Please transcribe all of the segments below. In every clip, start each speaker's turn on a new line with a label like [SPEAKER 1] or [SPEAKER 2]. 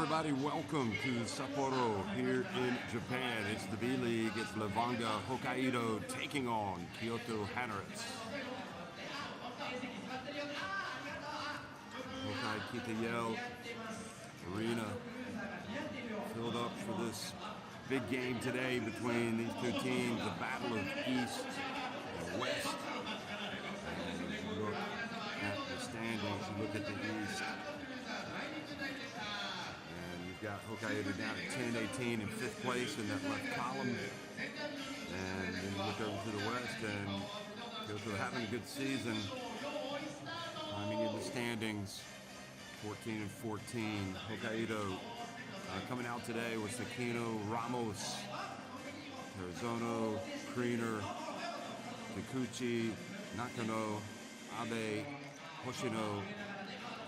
[SPEAKER 1] everybody, welcome to Sapporo here in Japan. It's the B.LEAGUE, it's LEVANGA Hokkaido taking on KYOTO HANNARYZ. Hokkaido Kitayel Arena filled up for this big game today between these two teams, the battle of East and West. And if you look at the standings, you look at the East, and you've got Hokkaido down at 10-18 in 5th place in that left column. And then you look over to the West, and KYOTO having a good season, climbing in the standings, 14-14. Hokkaido coming out today with Sakino, Ramos, Resona, Kriener, Kikuchi, Nakano, Abe, Hoshino,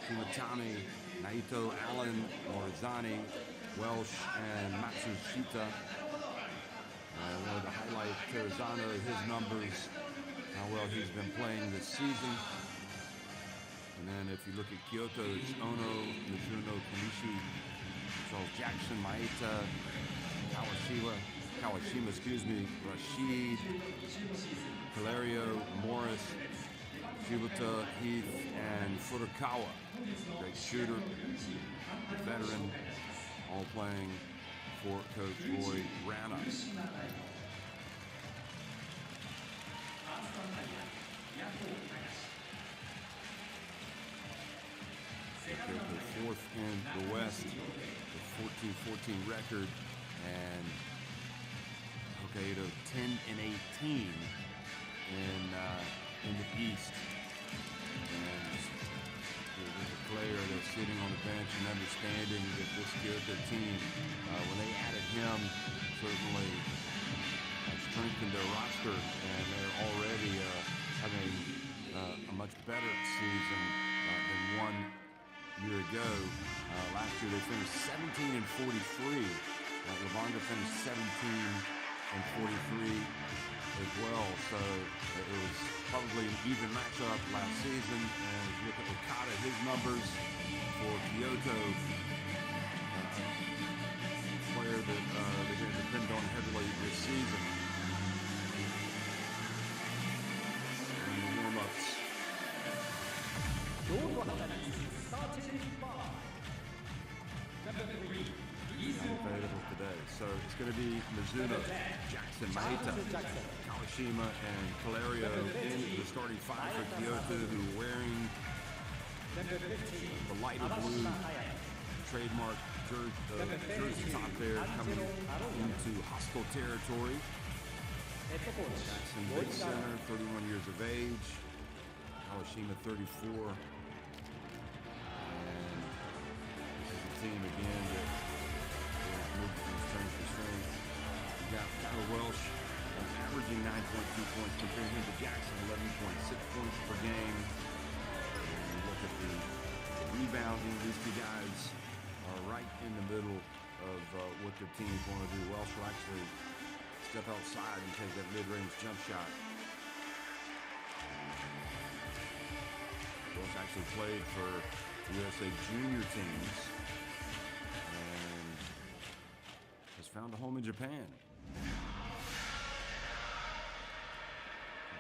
[SPEAKER 1] Shimatani, Naito, Allen, Morizani, Welsh, and Matsushita. I wanted to highlight Terzano, his numbers, how well he's been playing this season. And then if you look at KYOTO, it's Ono, Mizuno, Konishi, Charles Jackson, Maeda, Kawashima, Rashid, Calerio, Morris, Shibata, Heath, and Furukawa. Great shooter, veteran, all playing for Coach Roy Rana. KYOTO 4th in the West with 14-14 record, and Hokkaido 10-18 in the East. And there's a player that's sitting on the bench and understanding that this KYOTO team, when they added him, certainly strengthened their roster, and they're already having a much better season than one year ago. Last year they finished 17-43. LEVANGA finished 17-43 as well. So it was probably an even matchup last season. And if you look at Okada, his numbers for KYOTO, player that they're going to depend on heavily this season. And the warm-ups. Available today. So it's going to be Mizuno, Jackson, Maeda, Kawashima, and Calerio in the starting 5 for KYOTO, who are wearing the lighter blue trademark jersey top there, coming into hostile territory. Jackson, big center, 31 years of age. Kawashima, 34. Team again that moved from strength to strength. You got Tyler Welsh averaging 9.2 points, comparing him to Jackson, 11.6 points per game. And you look at the rebounding, these two guys are right in the middle of what their teams want to do. Welsh will actually step outside and take that mid-range jump shot. Welsh actually played for the USA junior teams, has found a home in Japan. It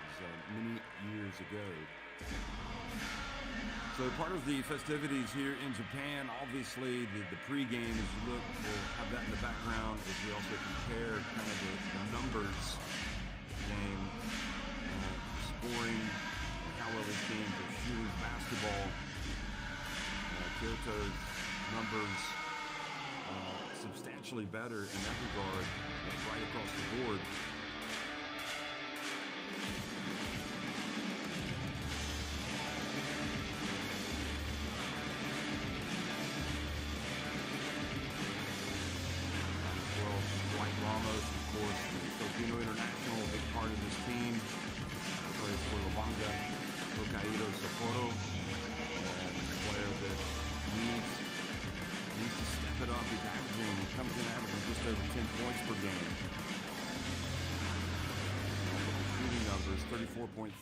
[SPEAKER 1] was many years ago. So part of the festivities here in Japan, obviously the pregame, as you look, we'll have that in the background as we also compare kind of the numbers of the game, scoring, and how well these teams are shooting basketball. KYOTO's numbers substantially better in that regard, right across the board. Well, Dwight Ramos, of course, Filipino international, a big part of this team. Plays for LEVANGA, Hokkaido, Sapporo, and a player that needs to step it up. He's averaging, he comes in averaging just over 10 points per game. Shooting numbers, 34.3%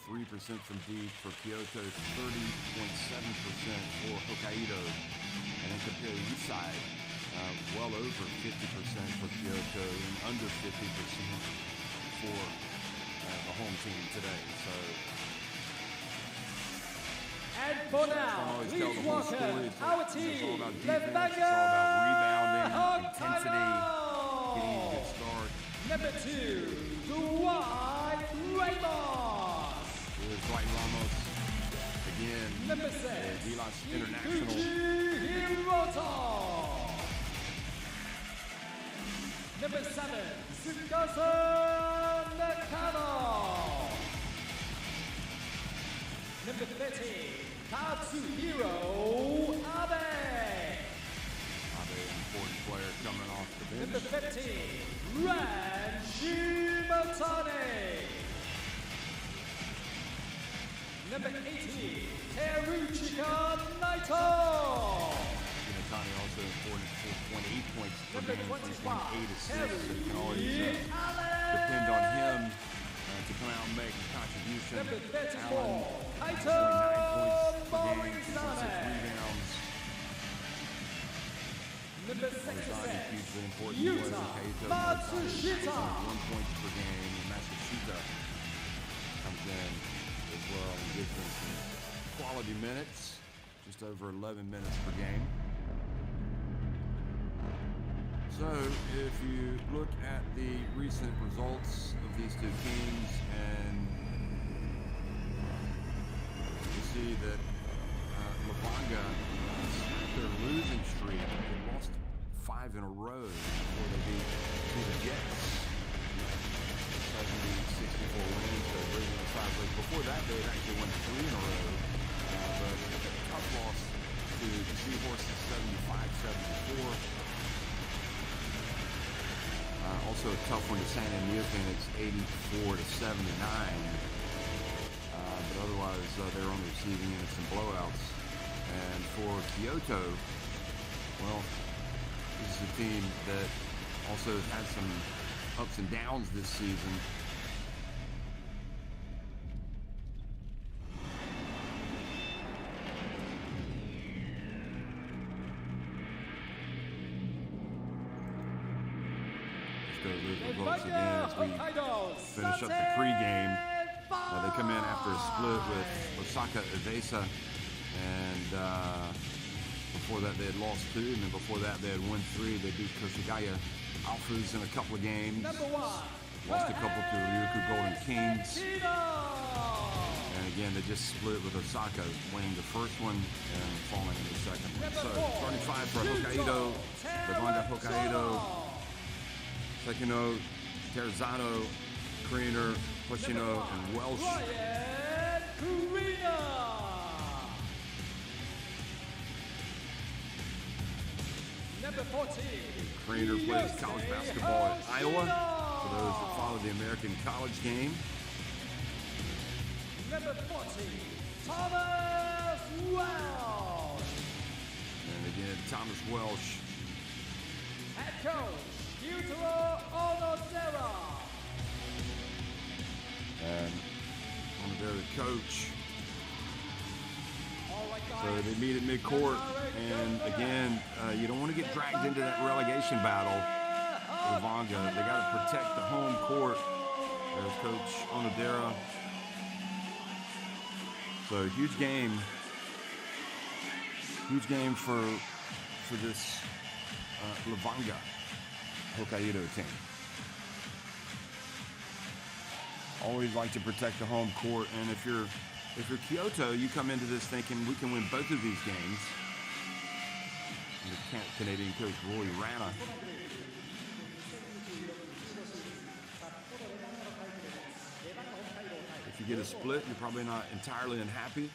[SPEAKER 1] from deep for KYOTO, 30.7% for Hokkaido. And then compare the east side, well over 50% for Kyoto and under 50% for the home team today. So,
[SPEAKER 2] and for now, please welcome our team, LEVANGA,
[SPEAKER 1] intensity, getting a good start.
[SPEAKER 2] Number 2, Dwight Ramos.
[SPEAKER 1] Here's Dwight Ramos again.
[SPEAKER 2] Number 6,
[SPEAKER 1] D-Lots International.
[SPEAKER 2] HIROTO. Number 7, Tsukasa Nakano. Number 13, Katsuhiro Abe.
[SPEAKER 1] Abe, an important player coming off the bench.
[SPEAKER 2] Number 15, Ren Shimatani. Number 18, Teruchika Naito.
[SPEAKER 1] Shimatani also important, 4.8 points per
[SPEAKER 2] Number
[SPEAKER 1] game,
[SPEAKER 2] 25,
[SPEAKER 1] 8 assists. So you can always
[SPEAKER 2] Allen.
[SPEAKER 1] depend on him to come out and make a contribution.
[SPEAKER 2] Number 34,
[SPEAKER 1] Allen,
[SPEAKER 2] Kaito
[SPEAKER 1] 9 points per game, 6 rebounds.
[SPEAKER 2] Number
[SPEAKER 1] Morizani,
[SPEAKER 2] 66,
[SPEAKER 1] hugely important
[SPEAKER 2] Yuta
[SPEAKER 1] player. Kaito,
[SPEAKER 2] Matsushita.
[SPEAKER 1] 1 point per game. And Matsushita comes in as well and gives them some quality minutes, just over 11 minutes per game. So, if you look at the recent results of these two teams, and you see that LEVANGA snapped their losing streak. They lost 5 in a row before they beat the Jets. 64 wins, so bringing the tiebreak. Before that, they had actually won 3 in a row, but a tough loss to the Seahorses, 75-74. Also a tough one to San Antonio Phoenix, 84-79. But otherwise, they're on the receiving end of some blowouts. And for Kyoto, well, this is a team that also has had some ups and downs this season. Results again as we finish up the pregame. They come in after a split with Osaka Evesa, and before that they had lost 2, and then before that they had won 3. They beat Koshigaya Alphas in a couple of games, lost a couple to Ryukyu Golden Kings, and again they just split with Osaka, winning the first one and falling in the second one. So starting 5 for Hokkaido, LEVANGA Hokkaido, Sekino, Terzano, Kriener, Hoshino, and Welsh.
[SPEAKER 2] Number 14,
[SPEAKER 1] Kriener plays college basketball at Iowa, for those that follow the American college game.
[SPEAKER 2] Number 14, Thomas Welsh.
[SPEAKER 1] And again, Thomas Welsh.
[SPEAKER 2] Head coach, Yutaro Onodera.
[SPEAKER 1] And Onodera, the coach.
[SPEAKER 2] All right, guys.
[SPEAKER 1] So they meet at midcourt, and again, you don't want to get dragged into that relegation battle. LEVANGA, they got to protect the home court. There's Coach Onodera. So huge game for this LEVANGA Hokkaido team. Always like to protect the home court, and if you're Kyoto, you come into this thinking we can win both of these games. And the Canadian coach Roy Rana. If you get a split, you're probably not entirely unhappy.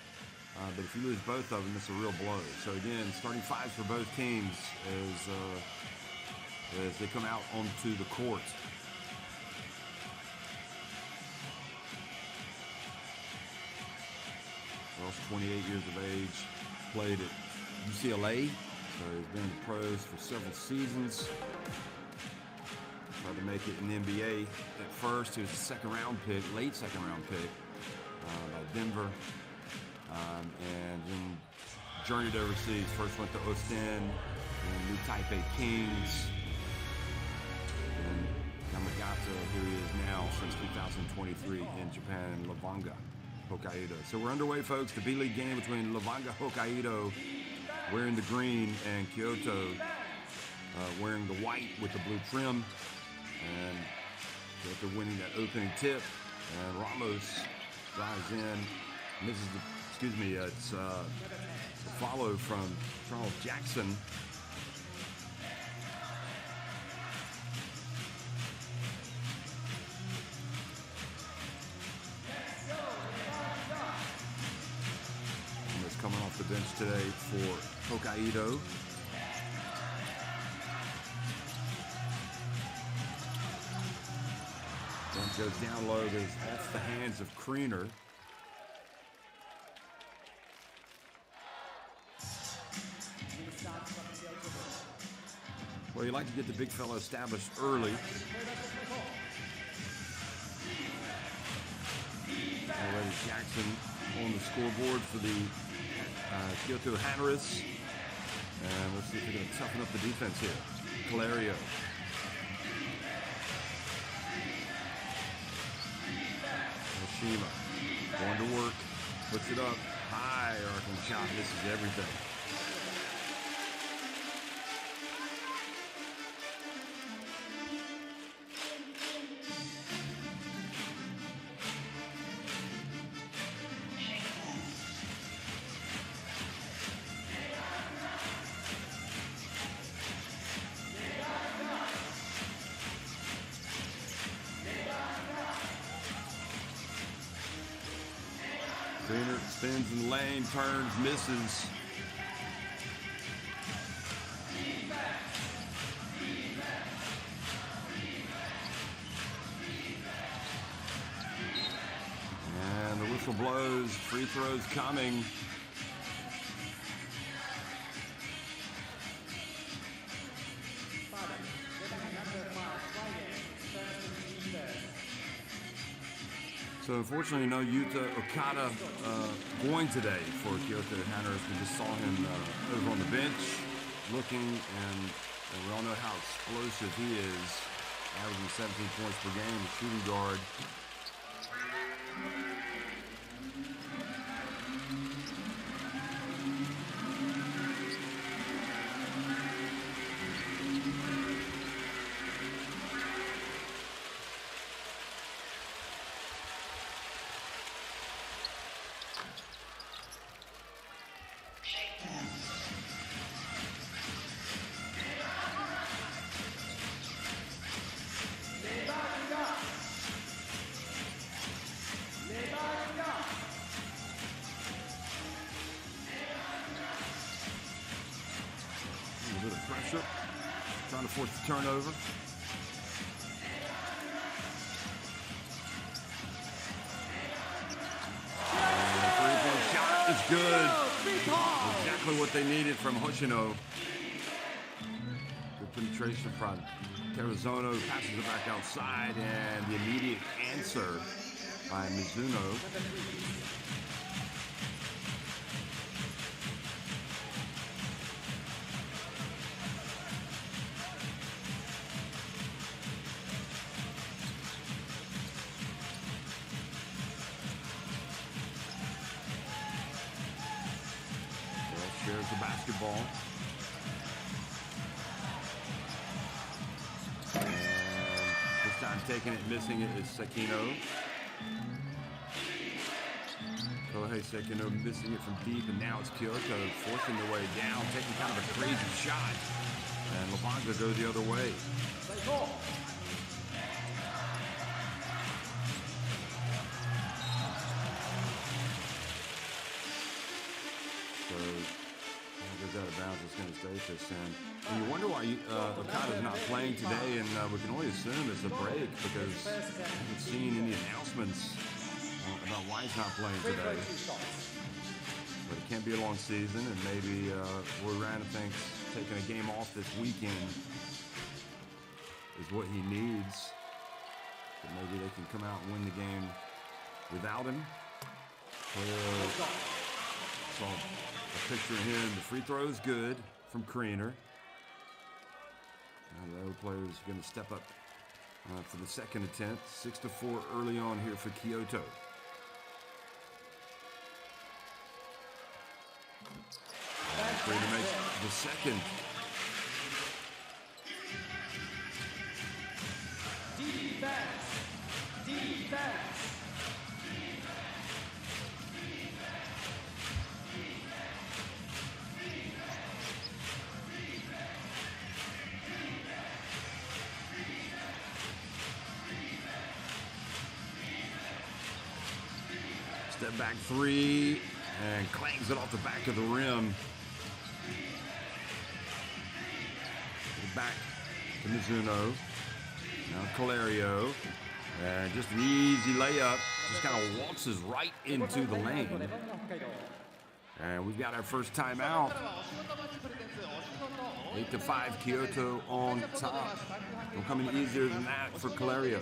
[SPEAKER 1] But if you lose both of them, it's a real blow. So again, starting 5 for both teams as they come out onto the court. Welsh, 28 years of age, played at UCLA, so he's been in the pros for several seasons. Tried to make it in the NBA at first. He was a second-round pick, late second-round pick by Denver, and then journeyed overseas. First went to Ostend, And new Type A Kings. And Yamagata, here he is now since 2023 in Japan, Levanga, Hokkaido. So we're underway, folks. The B-League game between Levanga, Hokkaido, wearing the green, and Kyoto wearing the white with the blue trim. And Kyoto winning that opening tip. And Ramos drives in, misses the, it's a follow from Charles Jackson. Coming off the bench today for Hokkaido. One goes down low, goes off the hands of Kriener. Well, you like to get the big fella established early. Already Jackson on the scoreboard for the Kyoto HANNARYZ. And let's see if they're going to toughen up the defense here. Calerio. Oshima going to work. Puts it up. High arcing shot. Misses everything. Kriener spins in the lane, turns, misses. And the whistle blows, free throws coming. So unfortunately, no Yuta Okada going today for Kyoto HANNARYZ. We just saw him over on the bench looking, and we all know how explosive he is, averaging 17 points per game, a shooting guard. A little bit of pressure, trying to force the turnover. And the three-point shot is good. Exactly what they needed from Hoshino. Good penetration from Terrazono, passes it back outside, and the immediate answer by Mizuno. Shares the basketball. And this time taking it, missing it is Sekino. Kohei Sekino missing it from deep, and now it's Kyoto forcing their way down, taking kind of a crazy shot. And Levanga goes the other way. Goes out of bounds, it's going to stay this. And you wonder why Okada's not playing today, and we can only assume it's a break because I haven't seen any announcements about why he's not playing today. But it can't be a long season, and maybe Rana thinks taking a game off this weekend is what he needs. But maybe they can come out and win the game without him. Saw a picture of him. The free throw is good from Kriener. The other players are going to step up for the second attempt. 6-4 early on here for Kyoto. Free to make the second.
[SPEAKER 2] Defense.
[SPEAKER 1] Step back three and clangs it off the back of the rim. Back to Mizuno. Now Calerio. And just an easy layup. Just kind of waltzes right into the lane. And we've got our first timeout. 8-5 Kyoto on top. No coming easier than that for Calerio.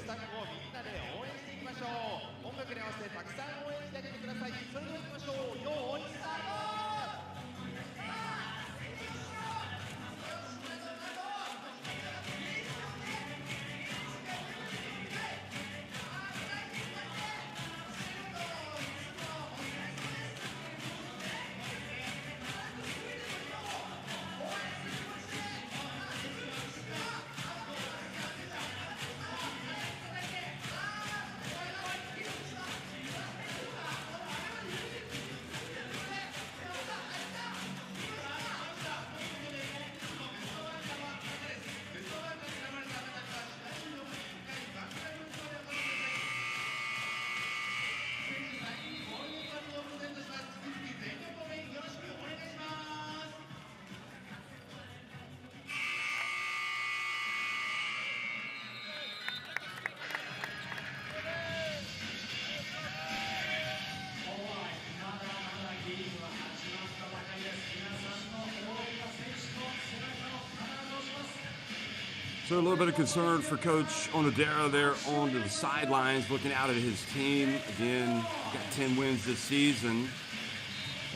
[SPEAKER 1] So a little bit of concern for Coach Onodera there on the sidelines, looking out at his team. Again, got 10 wins this season.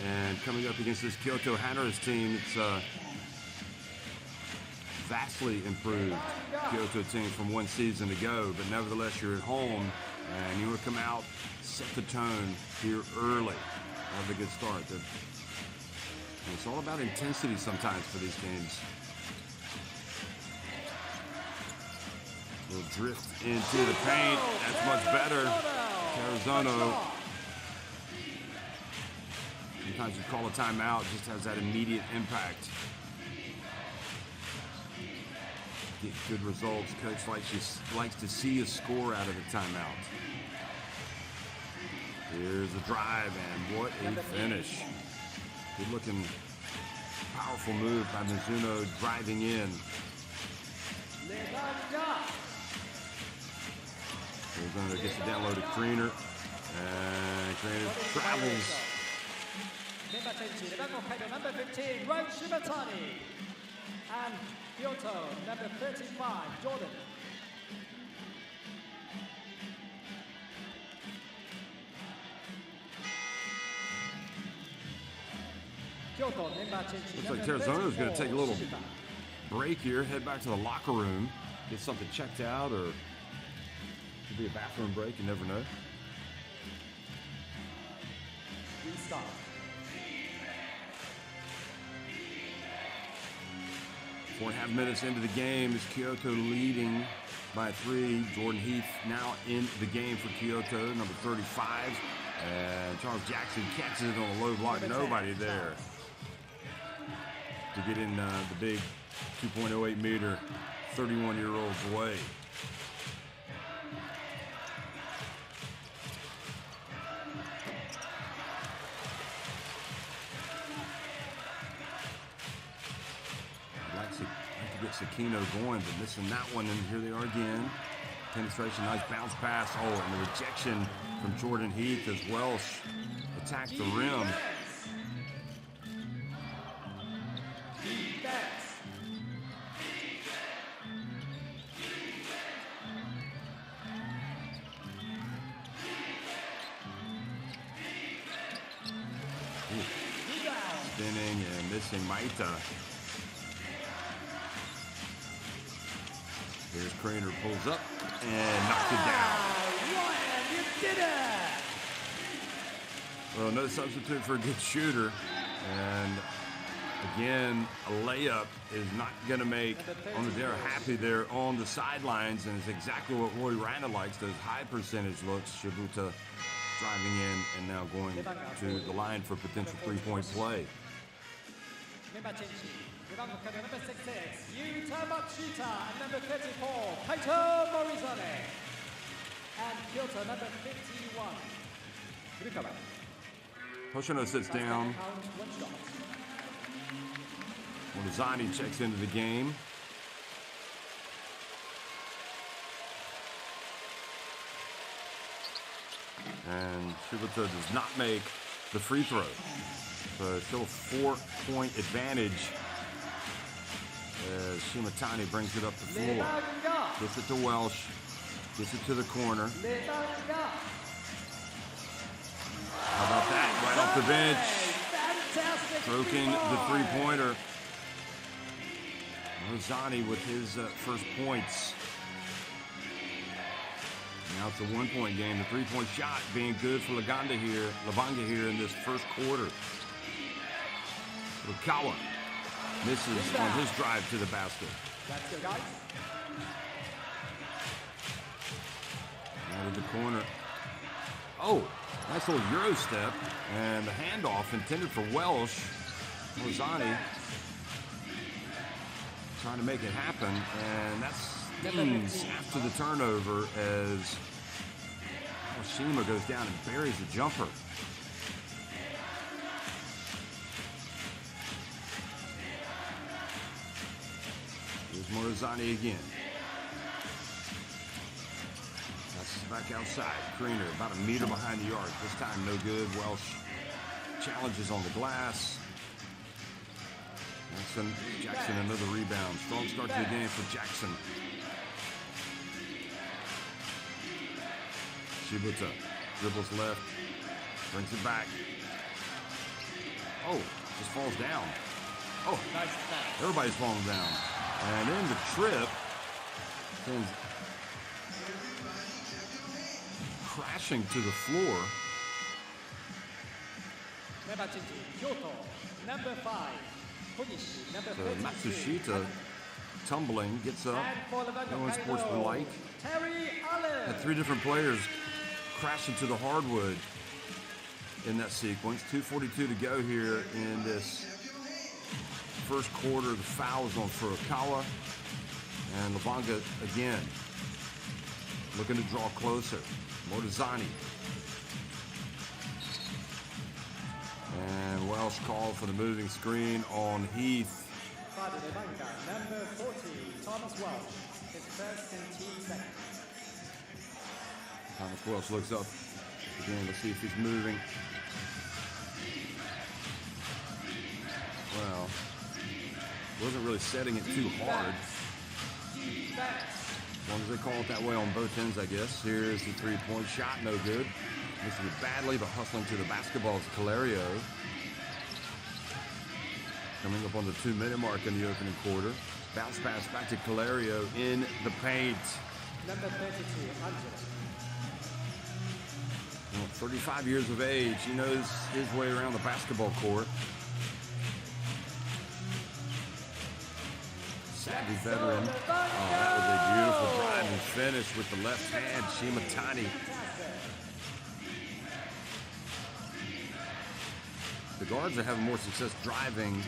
[SPEAKER 1] And coming up against this Kyoto HANNARYZ team, it's vastly improved Kyoto team from one season ago. But nevertheless, you're at home, and you want to come out, set the tone here early. Have a good start. And it's all about intensity sometimes for these games. Will drift into the paint. That's much better. Carazono. Sometimes you call a timeout, just has that immediate impact. Get good results. Coach likes to see a score out of the timeout. Here's a drive, and what a finish. Good looking, powerful move by Mizuno driving in. Arizona gets the download to Kriener, and Kriener travels.
[SPEAKER 2] Number 15, Rai Shimatani. And Kyoto, number 35, Jordan.
[SPEAKER 1] Looks like Arizona's going to take a little break here, head back to the locker room, get something checked out, or could be a bathroom break, you never know.
[SPEAKER 2] Restart.
[SPEAKER 1] 4.5 minutes into the game is Kyoto leading by 3. Jordan Heath now in the game for Kyoto, number 35. And Charles Jackson catches it on a low block. Nobody there to get in the big 2.08 meter 31-year-old's way. Sakino going, but missing that one, and here they are again. Penetration, nice bounce pass. Oh, and the rejection from Jordan Heath as Welsh attacked the rim. Spinning and missing Maita. Here's Craner, pulls up and knocks it down.
[SPEAKER 2] Ryan, you did it!
[SPEAKER 1] Well, no substitute for a good shooter. And again, a layup is not going to make Onodera happy there on the sidelines, and it's exactly what Roy Rana likes, those high percentage looks. Shibuta driving in and now going to the line for potential three-point play.
[SPEAKER 2] Member change. Levanga HOKKAIDO number 66, Yuta Matsushita, and number 34, KYOTO Morizane. And Kyoto number 51, Furukawa.
[SPEAKER 1] Hoshino sits down.
[SPEAKER 2] Count one shot.
[SPEAKER 1] Morizane checks into the game. And Shibuta does not make the free throw. So still a 4-point advantage as Shimatani brings it up the floor.
[SPEAKER 2] Levanga.
[SPEAKER 1] Gets it to Welsh. Gets it to the corner.
[SPEAKER 2] Levanga.
[SPEAKER 1] How about that? Right off the bench.
[SPEAKER 2] Fantastic.
[SPEAKER 1] Stroking the three-pointer. Morizane with his first points. Now it's a one-point game. The three-point shot being good for Levanga here in this first quarter. Furukawa misses on his drive to the basket.
[SPEAKER 2] Let's go, guys.
[SPEAKER 1] Out of the corner. Oh, nice little Euro step. And the handoff intended for Welsh. Morizane trying to make it happen. And that stings after the turnover as Oshima goes down and buries a jumper. Here's Morizane again. That's back outside. Craner about a meter behind the arc. This time no good. Welsh challenges on the glass. Jackson another rebound. Strong start to the game for Jackson. Shibuta dribbles left. Brings it back. Oh, just falls down. Oh,
[SPEAKER 2] Nice pass.
[SPEAKER 1] everybody's falling down. And then the trip sends crashing to the floor.
[SPEAKER 2] Member change. Kyoto number 5. Konishi number
[SPEAKER 1] So
[SPEAKER 2] 32.
[SPEAKER 1] Matsushita tumbling, gets up.
[SPEAKER 2] And for Levanga
[SPEAKER 1] No
[SPEAKER 2] HOKKAIDO,
[SPEAKER 1] unsportsmanlike.
[SPEAKER 2] Terry Allen.
[SPEAKER 1] Had three different players crashing to the hardwood in that sequence. 2:42 to go here in this first quarter. The fouls on Furukawa. And Levanga again looking to draw closer. Morizane. And Welsh called for the moving screen on Heath.
[SPEAKER 2] Father Levanga number 40, Thomas Welsh. His first and team second.
[SPEAKER 1] Thomas Welsh looks up again. Let's see if he's moving. Well, wasn't really setting it too hard. As long as they call it that way on both ends, I guess. Here's the three-point shot, no good. Missing it badly, but hustling to the basketball is Calerio. Coming up on the 2-minute mark in the opening quarter. Bounce pass back to Calerio in the paint.
[SPEAKER 2] Number 32, Angela.
[SPEAKER 1] Well, 35 years of age, he knows his way around the basketball court. Savvy veteran. Oh, that was a beautiful drive and finish with the left hand, Shimatani. The guards are having more success driving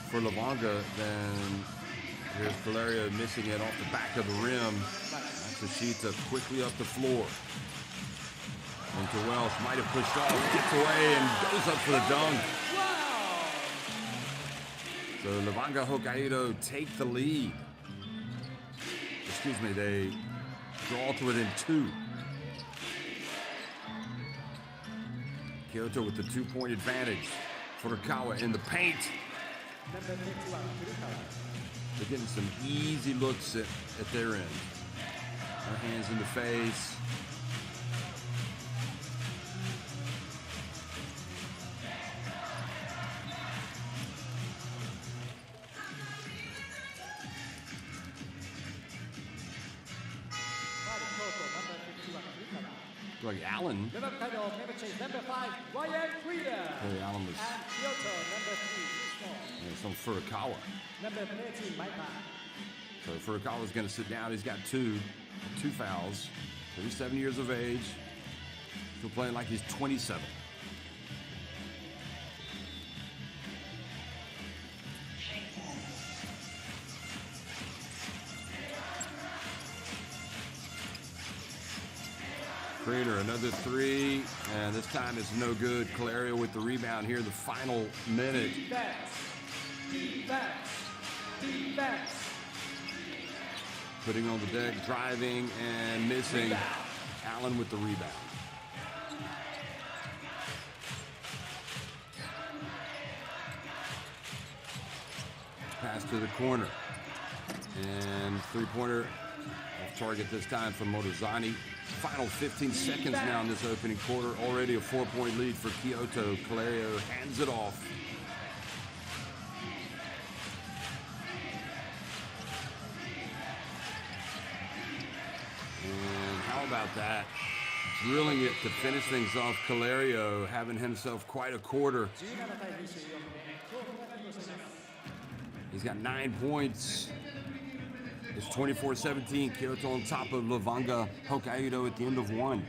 [SPEAKER 1] for Levanga than here's Calerio missing it off the back of the rim. Matsushita quickly up the floor. Into Welsh, might have pushed off, gets away and goes up for the dunk. So Levanga HOKKAIDO take the lead. Excuse me, they draw to within 2. Kyoto with the 2-point advantage. Furukawa in the paint.
[SPEAKER 2] Number 51, Furukawa.
[SPEAKER 1] They're getting some easy looks at their end. Their hands in the face. Like Allen.
[SPEAKER 2] River Hokkaido, member change. Number 5, Ryan Reader.
[SPEAKER 1] Hey, Allen was.
[SPEAKER 2] And Kyoto, number 3,
[SPEAKER 1] And some Furukawa.
[SPEAKER 2] number 13, Maika.
[SPEAKER 1] So Furukawa's going to sit down. He's got two fouls. 37 years of age. Still playing like he's 27. Crater, another three, and this time it's no good. Calario with the rebound here, the final minute.
[SPEAKER 2] Defense.
[SPEAKER 1] Putting on the deck, driving, and missing.
[SPEAKER 2] Rebound.
[SPEAKER 1] Allen with the rebound. Pass to the corner. And three-pointer off target this time from Motozani. Final 15 seconds now in this opening quarter. Already a 4-point lead for Kyoto. Calario hands it off. And how about that? Drilling it to finish things off. Calario having himself quite a quarter. He's got 9 points. It's 24-17. Kyoto on top of Levanga. Hokkaido at the end of one.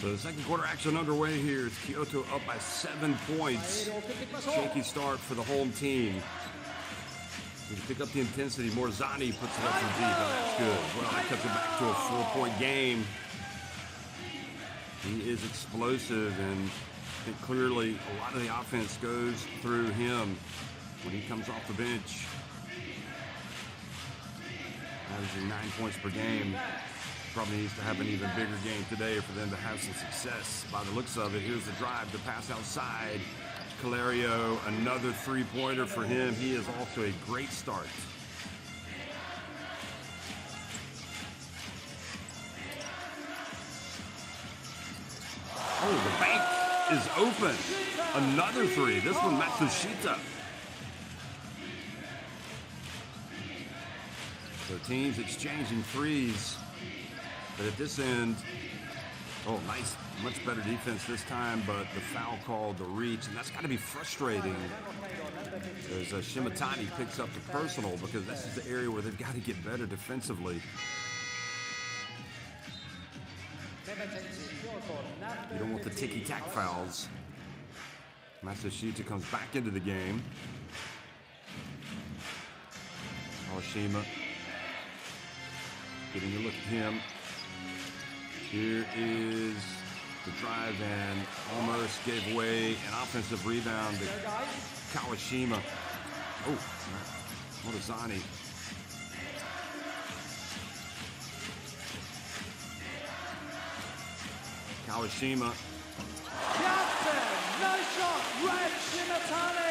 [SPEAKER 1] So the second quarter action underway here. It's Kyoto up by 7 points. Shaky start for the home team. We can pick up the intensity. Morzani puts it up from deep. Oh, that's good. Well, that cuts it back to a 4-point game. He is explosive, and I think clearly a lot of the offense goes through him when he comes off the bench. Averaging 9 points per game. Probably needs to have an even bigger game today for them to have some success. By the looks of it, here's the drive to pass outside. Calario, another three-pointer for him. He is off to a great start. Oh, the bank is open. Another three. This one, Matsushita. So teams exchanging threes. But at this end, oh, nice, much better defense this time, but the foul called, the reach, and that's got to be frustrating as Shimatani picks up the personal, because this is the area where they've got to get better defensively. You don't want the ticky-tack fouls. Masashita comes back into the game. Kawashima getting a look at him. Here is the drive and almost gave away an offensive rebound to Kawashima. Oh, Motozani. Kawashima.
[SPEAKER 2] Captain, no shot, Red Shimatani.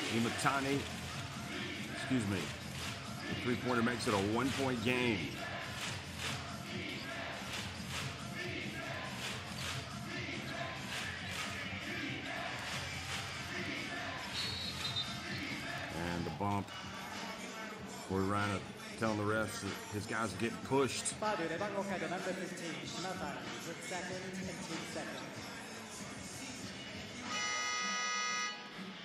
[SPEAKER 1] Shimatani, excuse me. The three-pointer makes it a one-point game. And the bump. We're running, telling the refs that his guys are getting pushed.
[SPEAKER 2] Foul, LEVANGA HOKKAIDO number 15, Shimatani, with second and team second.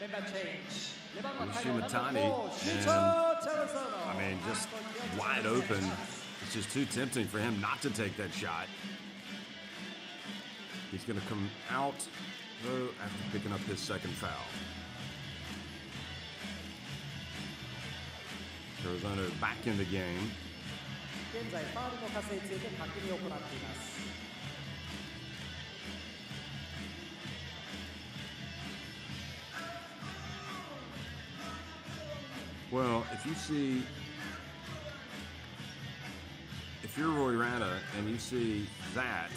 [SPEAKER 2] Member change. LEVANGA HOKKAIDO
[SPEAKER 1] Shimatani,
[SPEAKER 2] number 4,
[SPEAKER 1] and,
[SPEAKER 2] Shito.
[SPEAKER 1] I mean, just wide open. It's just too tempting for him not to take that shot. He's going to come out, though, after picking up his second foul. Arizona back in the game.
[SPEAKER 2] 現在ファウルの加勢中で確認を行っています。
[SPEAKER 1] Well, if you're Roy Rana and you see that,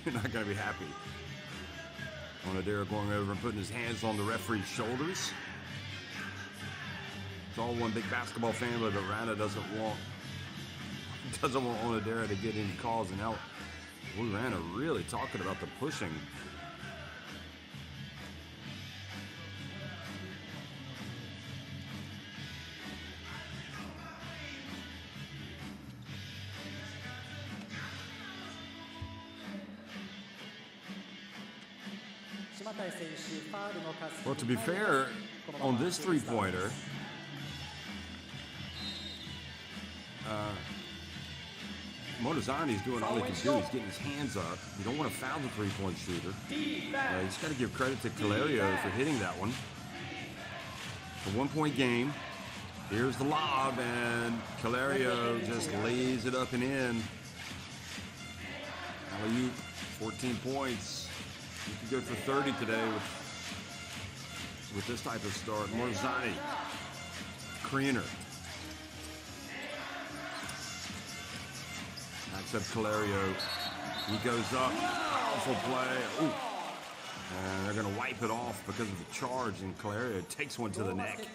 [SPEAKER 1] you're not going to be happy. Onodera going over and putting his hands on the referee's shoulders. It's all one big basketball family, but Rana doesn't want Onodera to get any calls. And now Roy Rana really talking about the pushing. Well, to be fair, on this three-pointer, Motozani's doing all he can do. He's getting his hands up. You don't want to foul the three-point shooter. You just got to give credit to Calerio for hitting that one. A one-point game. Here's the lob, and Calerio just lays it up and in. Alley-oop, 14 points. You could go for 30 today with this type of start. Morzani, Kriener. Backs up Calerio. He goes up. Powerful play. Ooh. And they're going to wipe it off because of the charge, and Calerio takes one to the neck.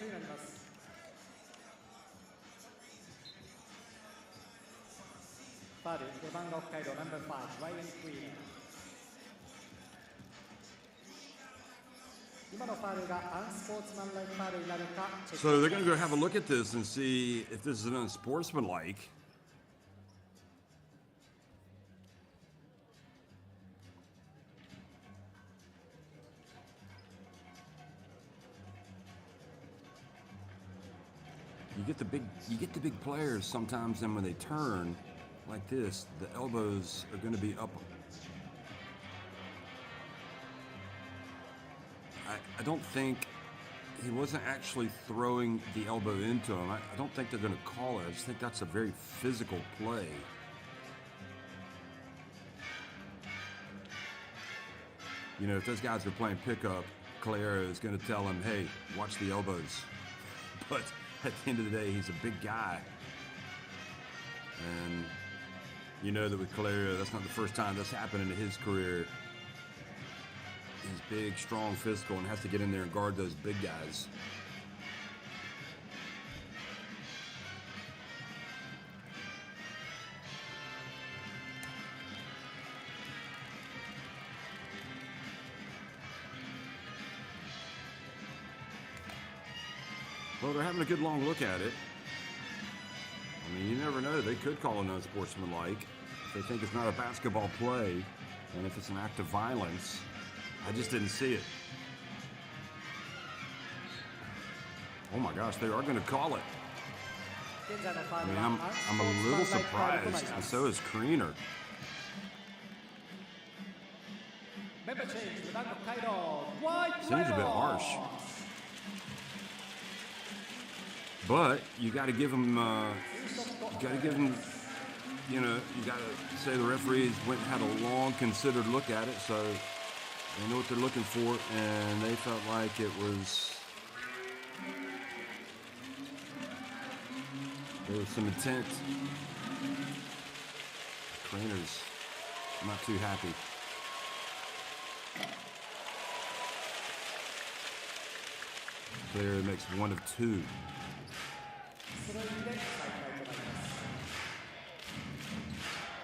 [SPEAKER 2] LEVANGA HOKKAIDO number 5, Ryan Kriener.
[SPEAKER 1] So they're going to go have a look at this and see if this is unsportsmanlike. You get the big players sometimes, and when they turn like this, the elbows are going to be up. I don't think he wasn't actually throwing the elbow into him. I don't think they're going to call it. I just think that's a very physical play. You know, if those guys are playing pickup, Calerio is going to tell him, hey, watch the elbows. But at the end of the day, he's a big guy. And you know that with Calerio, that's not the first time that's happened in his career. He's big, strong, physical, and has to get in there and guard those big guys. Well, they're having a good long look at it. I mean, you never know. They could call it unsportsmanlike if they think it's not a basketball play, and if it's an act of violence. I just didn't see it. Oh my gosh, they are going to call it. I mean, I'm a little surprised, and so is Kriener.
[SPEAKER 2] Member change, LEVANGA HOKKAIDO, white
[SPEAKER 1] Seems a bit harsh. But you got to give him, you know, you got to say the referees went and had a long considered look at it, so they know what they're looking for, and they felt like it was, there was some intent. Trainers not too happy. Player makes 1 of 2.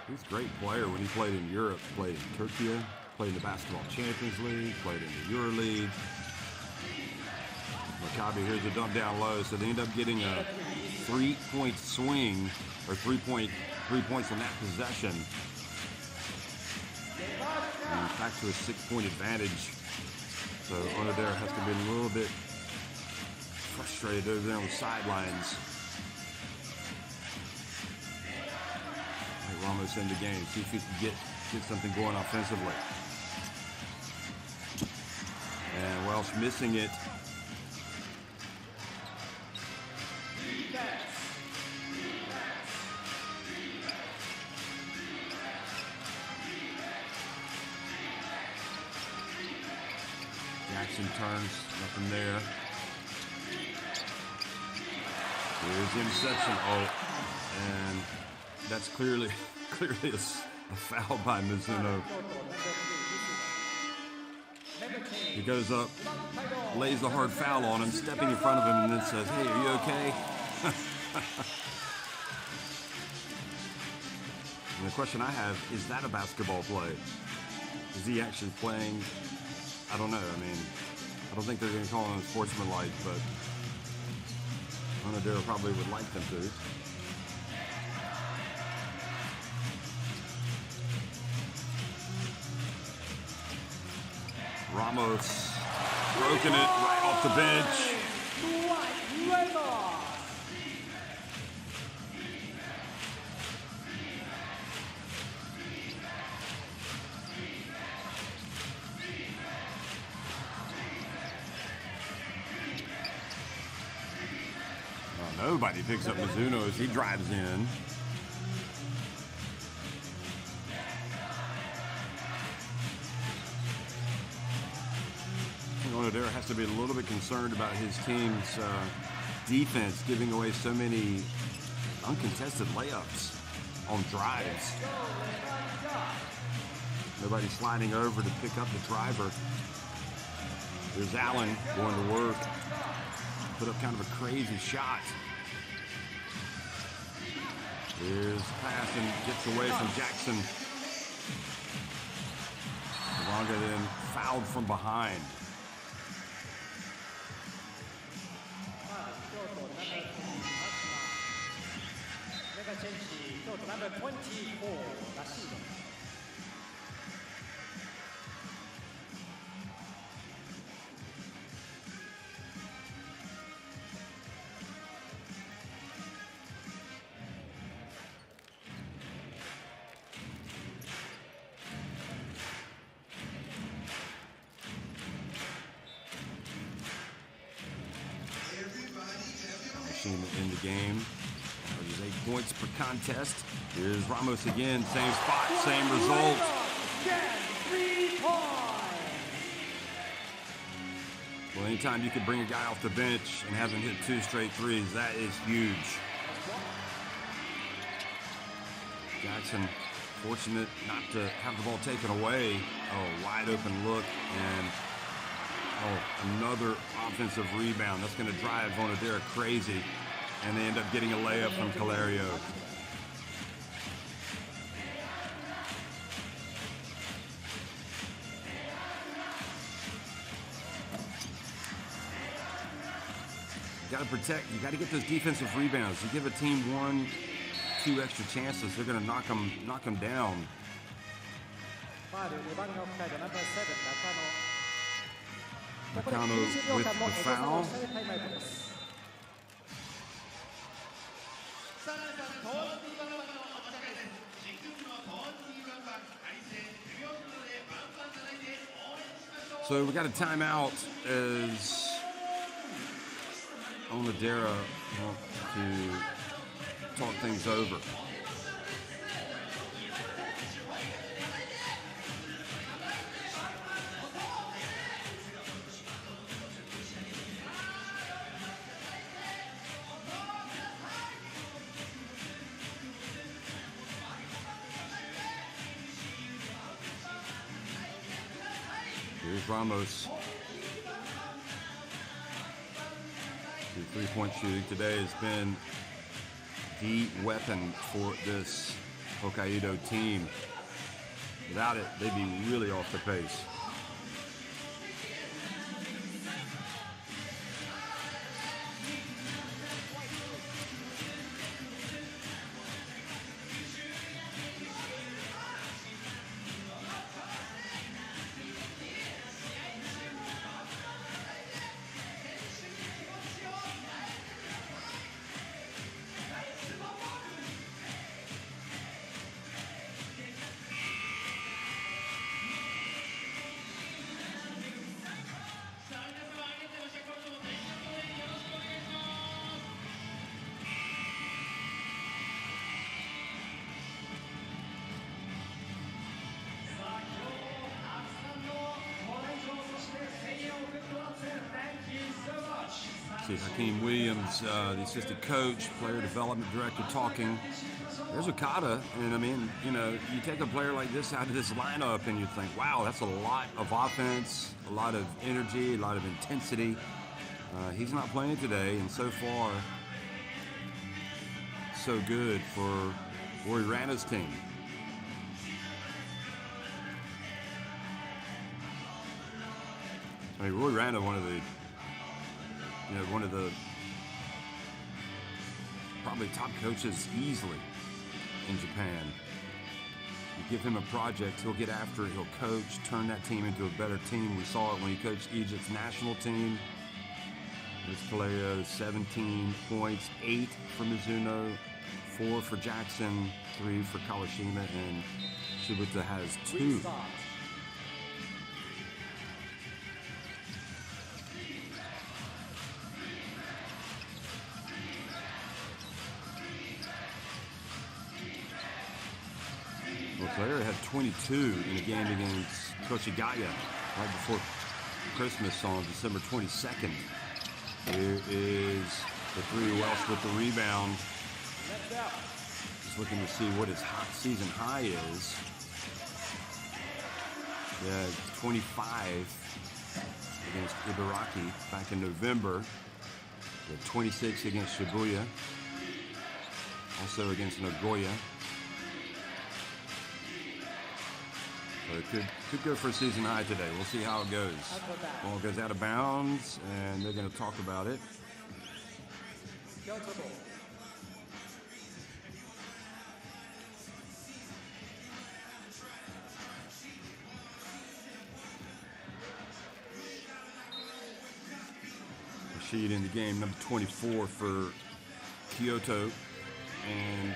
[SPEAKER 1] He's a great player when he played in Europe, played in Turkey, played in the Basketball Champions League, played in the EuroLeague. Maccabi, here's a dump down low, so they end up getting a 3-point swing, or 3 points on that possession. And back to a 6-point advantage. So Onodera has to be a little bit frustrated over there on the sidelines. Ramos in the game. See if he can get something going offensively. And Welsh missing it. Jackson turns, nothing there. Here's the interception. Oh, and that's clearly a foul by Mizuno. He goes up, lays the hard foul on him, stepping in front of him, and then says, "Hey, are you okay?" And the question I have, is that a basketball play? Is he actually playing? I don't know. I mean, I don't think they're going to call him sportsmanlike, but Onodera probably would like them to. Ramos broken it right off the bench. Nobody picks up Mizuno as he drives in. Onodera has to be a little bit concerned about his team's defense giving away so many uncontested layups on drives. Nobody sliding over to pick up the driver. There's Allen going to work. Put up kind of a crazy shot. Here's the pass and gets away from Jackson. Levanga then fouled from behind.
[SPEAKER 2] Number 24, Rashido.
[SPEAKER 1] In the game. There's 8 points per contest. Here's Ramos again, same spot, same result. Well, anytime you can bring a guy off the bench and have him hit 2 straight threes, that is huge. Jackson fortunate not to have the ball taken away. Oh, wide open look, and another offensive rebound. That's going to drive Onodera crazy, and they end up getting a layup from Calario. You got to protect. You got to get those defensive rebounds. You give a team 1-2 extra chances, they're going to knock them down. Nakano with the foul. So we got a timeout as Onodera wants to talk things over. Here's Ramos. The three-point shooting today has been the weapon for this Hokkaido team. Without it, they'd be really off the pace. See Hakeem Williams, the assistant coach, player development director, talking. There's Okada, and I mean, you know, you take a player like this out of this lineup and you think, wow, that's a lot of offense, a lot of energy, a lot of intensity. He's not playing today, and so far, so good for Roy Rana's team. I mean, Roy Rana, one of the probably top coaches easily in Japan. You give him a project, he'll get after it, he'll coach, turn that team into a better team. We saw it when he coached Egypt's national team. This player, 17 points, 8 for Mizuno, 4 for Jackson, 3 for Kawashima, and Shibuta has 2. Player had 22 in a game against Koshigaya right before Christmas on December 22nd. Here is the 3 Welsh with the rebound. Just looking to see what his season high is. Yeah, 25 against Ibaraki back in November. 26 against Shibuya. Also against Nagoya. So it could go for a season high today. We'll see how it goes. Ball goes out of bounds, and they're going to talk about it. Rashid in the game, number 24 for KYOTO, and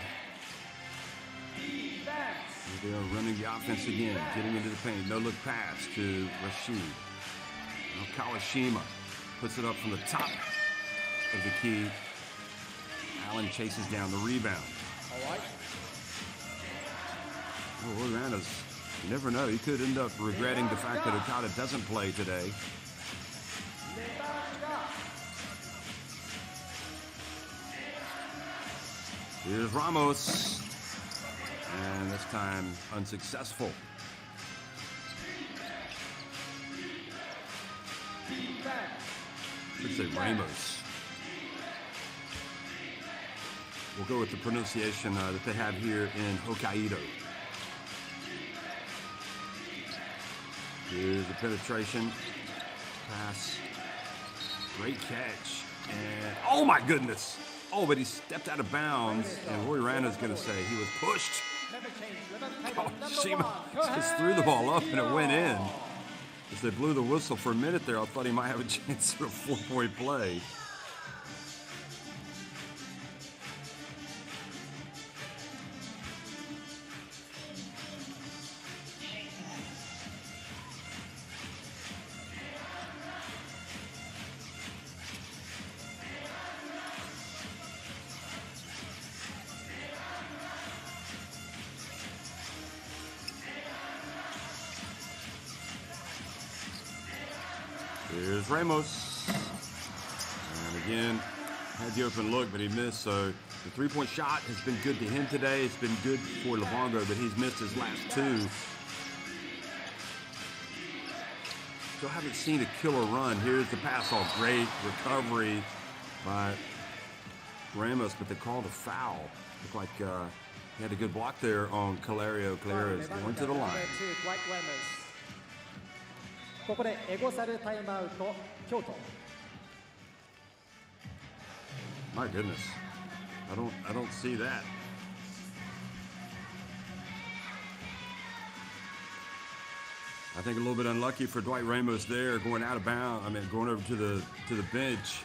[SPEAKER 1] they are running the offense again, getting into the paint. No look pass to Rashid. Now Kawashima puts it up from the top of the key. Allen chases down the rebound.
[SPEAKER 2] All right.
[SPEAKER 1] Oh, Rana's, you never know. He could end up regretting the fact that Okada doesn't play today. Here's Ramos. And this time, unsuccessful. I should say Ramos. We'll go with the pronunciation that they have here in Hokkaido. Here's the penetration. Pass. Great catch. And, oh my goodness. Oh, but he stepped out of bounds. And Roy Rana's going to say he was pushed. Kawashima just threw the ball up and it went in. As they blew the whistle for a minute there, I thought he might have a chance for a 4-point play. Here's Ramos. And again, had the open look, but he missed. So the three-point shot has been good to him today. It's been good for LEVANGA, but he's missed his last two. Still haven't seen a killer run. Here's the pass. All great recovery by Ramos, but they called a foul. Looked like he had a good block there on Calerio. Calerio is going to the line.
[SPEAKER 2] ここでエゴサルタイムアウト、京都。
[SPEAKER 1] My goodness, I don't see that. I think a little bit unlucky for Dwight Ramos there, going out of bounds. I mean, going over to the bench.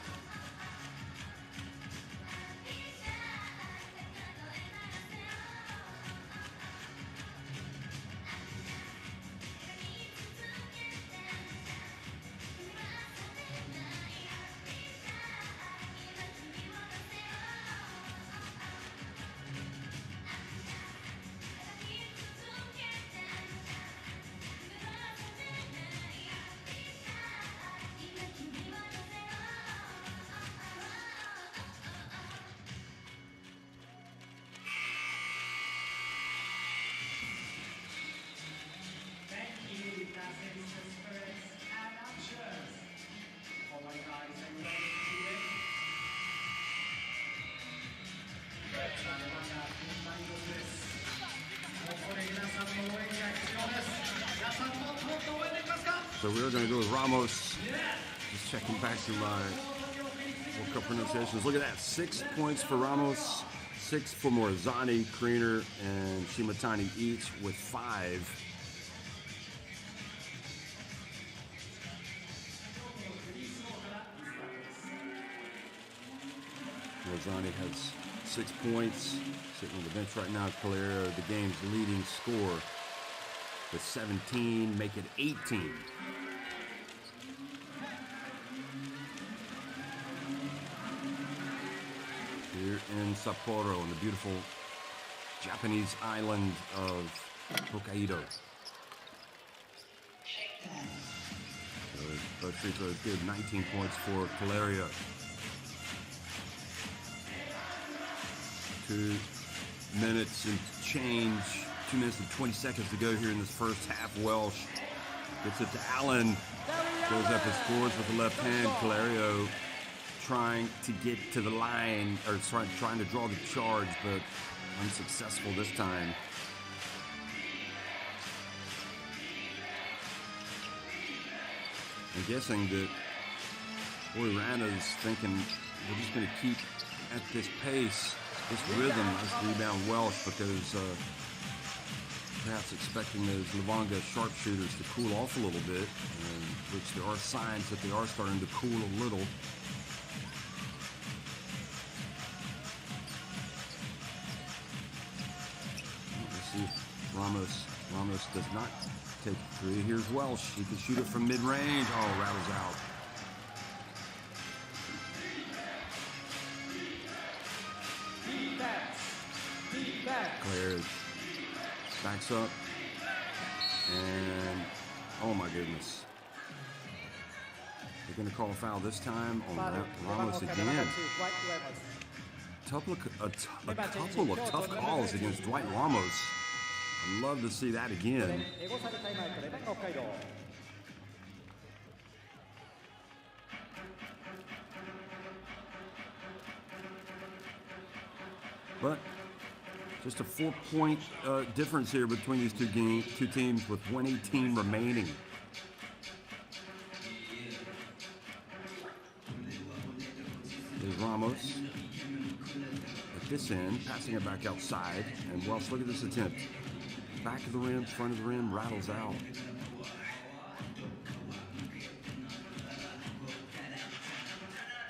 [SPEAKER 1] So we're going to go with Ramos. Just checking back to my World Cup pronunciations. Look at that. 6 points for Ramos, 6 for Morazani, Kriener, and Shimatani each with 5. Morazani has 6 points. Sitting on the bench right now. Calerio, the game's leading scorer, with 17, make it 18. Here in Sapporo, on the beautiful Japanese island of Hokkaido. Both free throws good, 19 points for Calerio. 2 minutes and change. 2 minutes and 20 seconds to go here in this first half. Welsh gets it to Allen. Goes up and scores with the left hand. Calerio trying to get to the line, or trying to draw the charge, but unsuccessful this time. I'm guessing that Orlana's thinking we're just going to keep at this pace, this rhythm, this rebound Welsh, because perhaps expecting those LEVANGA sharpshooters to cool off a little bit, which there are signs that they are starting to cool a little. Let's see if Ramos does not take three. Here's Welsh. He can shoot it from mid-range. Oh, rattles out. Clears. Backs up. And, oh my goodness. They're going to call a foul this time on Ramos again. A couple of tough calls against Dwight Ramos. I'd love to see that again. But just a 4-point difference here between these two teams with 118 remaining. There's Ramos at this end, passing it back outside. And Welsh, look at this attempt. Back of the rim, front of the rim, rattles out.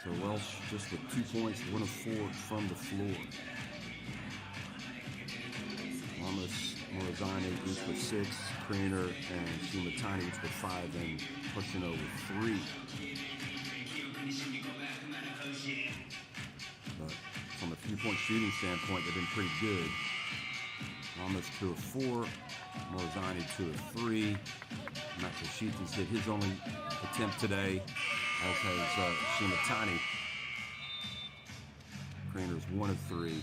[SPEAKER 1] So Welsh just with 2 points, 1 of 4 from the floor. Ramos, Morazani each with 6, Kriener and Shimatani each with 5, and Pushino with 3. But from a 3-point shooting standpoint, they've been pretty good. Ramos 2 of 4, Morazani 2 of 3. Matsushita's hit his only attempt today. as has Shimatani. Craner's 1 of 3.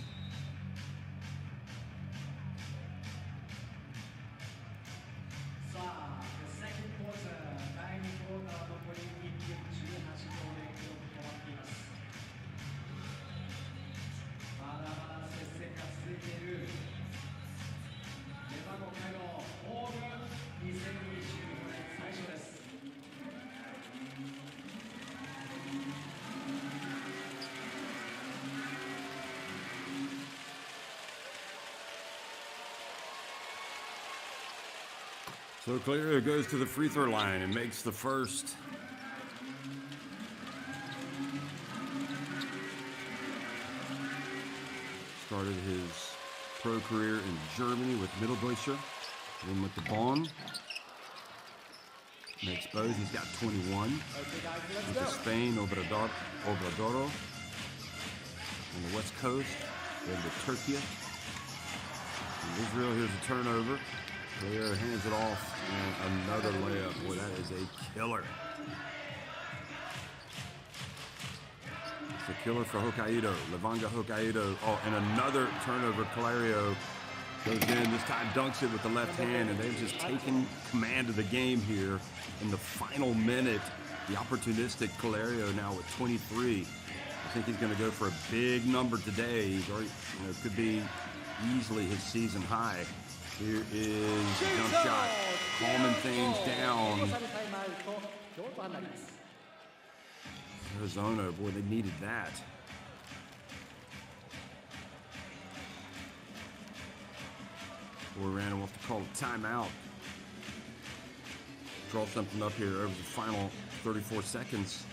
[SPEAKER 1] So Clear goes to the free throw line and makes the first. Started his pro career in Germany with Mitteldeutsche, then with the Bonn. Makes both. He's got 21. Went to Spain, Obradoro, on the West Coast. Then to Turkey. And Israel, here's a turnover. Clear hands it off, and another layup. Boy, that is a killer. It's a killer for Hokkaido. Levanga Hokkaido. Oh, and another turnover. Calerio goes in. This time dunks it with the left hand, and they've just taken command of the game here in the final minute. The opportunistic Calerio now with 23. I think he's going to go for a big number today. He's already, could be easily his season high. Here is a jump shot, calming things down. Arizona, boy, they needed that. Boy, Randall wants to call a timeout. Draw something up here over the final 34 seconds.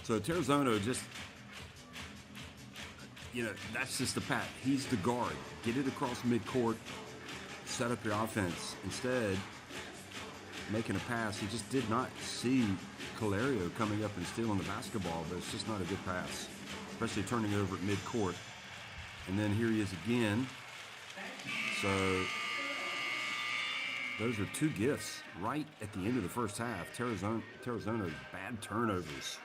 [SPEAKER 1] So Terrazono just, that's just the pat. He's the guard. Get it across midcourt, set up your offense. Instead, making a pass, he just did not see Calerio coming up and stealing the basketball, but it's just not a good pass, especially turning it over at midcourt. And then here he is again. So those are two gifts right at the end of the first half. Terrazono's bad turnovers.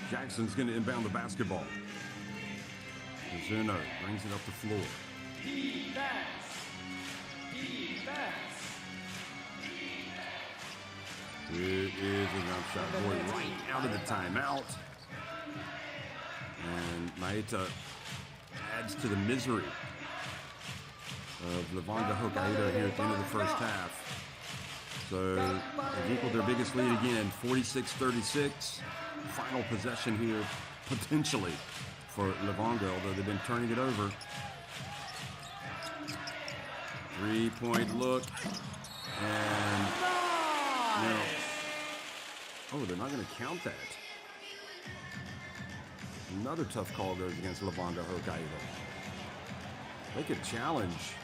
[SPEAKER 1] Jackson's going to inbound the basketball. Resona brings it up the floor. Here is a jump shot, boy, right out of the timeout. And Maeta adds to the misery of Levanga Hokkaido here at the end of the first half. So they've equaled their biggest lead again, 46-36. Final possession here, potentially, for Levanga, although they've been turning it over. Three-point look. And, they're not going to count that. Another tough call goes against Levanga Hokkaido. They could challenge.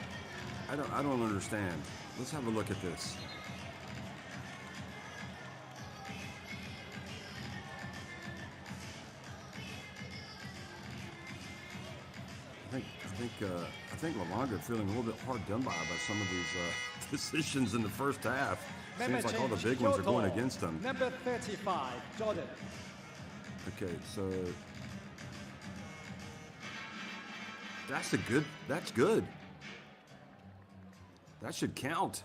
[SPEAKER 1] I don't understand. Let's have a look at this. I think Levanga feeling a little bit hard done by some of these decisions in the first half. Seems like all the big ones are going against them.
[SPEAKER 2] Number 35, Jordan.
[SPEAKER 1] Okay, so that's good. That should count.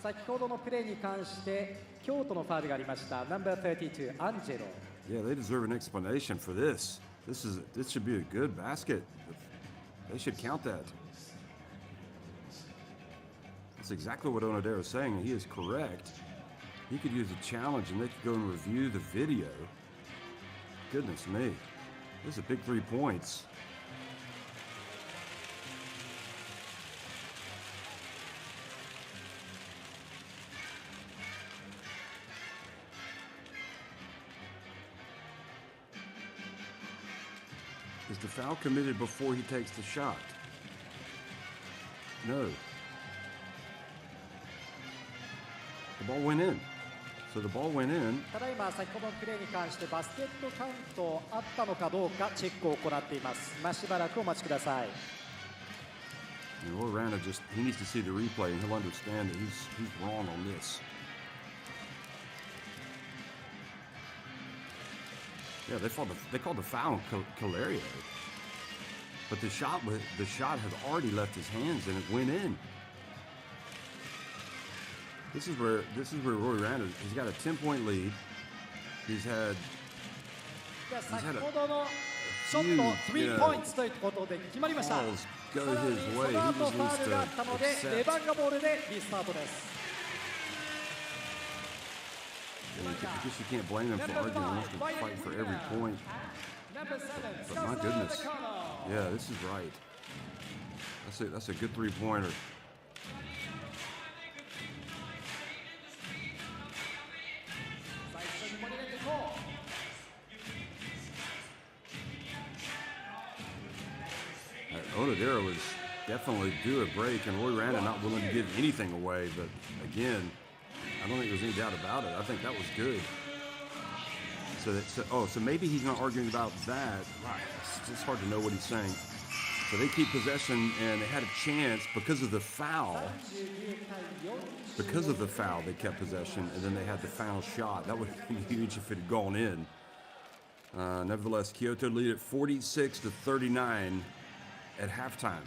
[SPEAKER 2] 先ほどのプレーに関して京都のファウルがありました。ナンバー32アンジェロ。
[SPEAKER 1] Yeah, they deserve an explanation for this. This should be a good basket. They should count that. That's exactly what Onodera is saying. He is correct. He could use a challenge and they could go and review the video. Goodness me. This is a big 3 points. Is the foul committed before he takes the shot? No. The ball went in. So the ball went in.
[SPEAKER 2] ただいま先ほどのプレーに関してバスケットカウントあったのかどうかチェックを行っています。しばらくお待ちください。
[SPEAKER 1] Orlando he needs to see the replay and he'll understand that he's wrong on this. Yeah, they called the foul on Calerio, but the shot had already left his hands and it went in. This is where Roy Randall, he's got a 10-point lead. He's had a few,
[SPEAKER 2] balls
[SPEAKER 1] go his way. He just needs to accept.
[SPEAKER 2] レバンガボールでリスタートです。
[SPEAKER 1] I guess you can't blame him for arguing. He wants to fight for every point. But my goodness, yeah, this is right. That's a good 3-pointer. Onodera was definitely due a break, and Roy Randa not willing to give anything away. But again, I don't think there's any doubt about it. I think that was good. So maybe he's not arguing about that. Right. It's just hard to know what he's saying. So they keep possession, and they had a chance because of the foul. Because of the foul, they kept possession, and then they had the final shot. That would have been huge if it had gone in. Nevertheless, Kyoto lead at 46-39 at halftime.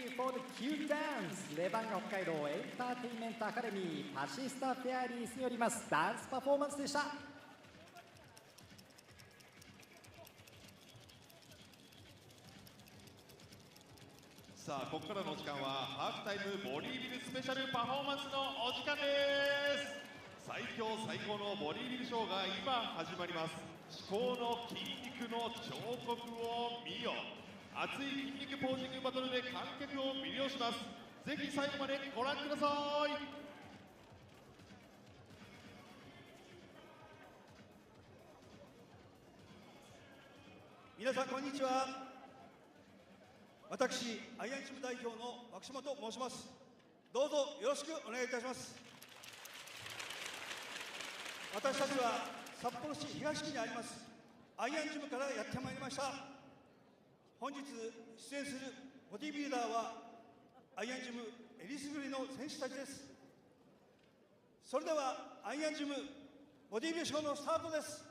[SPEAKER 2] you for the cute dance レバンガ北海道エンターテインメントアカデミーパシスタフェアリーズによりますダンスパフォーマンスでした。
[SPEAKER 3] さあここからのお時間はハーフタイムボディビルスペシャルパフォーマンスのお時間です。最強最高のボディビルショーが今始まります。至高の筋肉の彫刻を見よ。熱い筋肉ポージングバトルで観客を魅了します。ぜひ最後までご覧ください。
[SPEAKER 4] 皆さんこんにちは。私アイアンチーム代表の脇島と申します。どうぞよろしくお願いいたします。私たちは札幌市東区にありますアイアンジムからやってまいりました。本日出演するボディビルダーはアイアンジムエリスグリの選手たちです。それではアイアンジムボディビルショーのスタートです。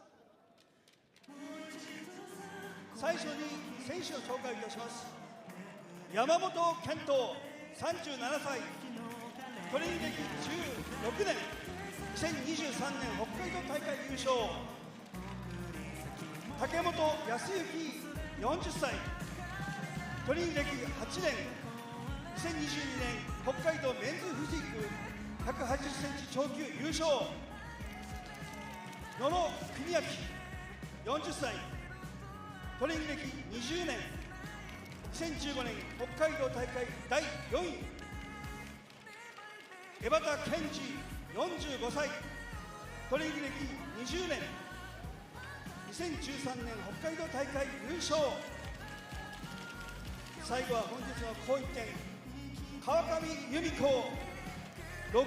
[SPEAKER 4] 最初に選手の紹介をいたします。山本健人37歳、トレーニング歴16年、2023年北海道大会優勝。竹本康之40歳、トレーニング歴8年、2022年北海道メンズフィジーク180センチ超級優勝。野呂邦明40歳、トレーニング歴20年、2015年北海道大会第4位。江端健二45歳、トレーニング歴20年、2013年北海道大会優勝。最後は本日の紅一点、川上由美子68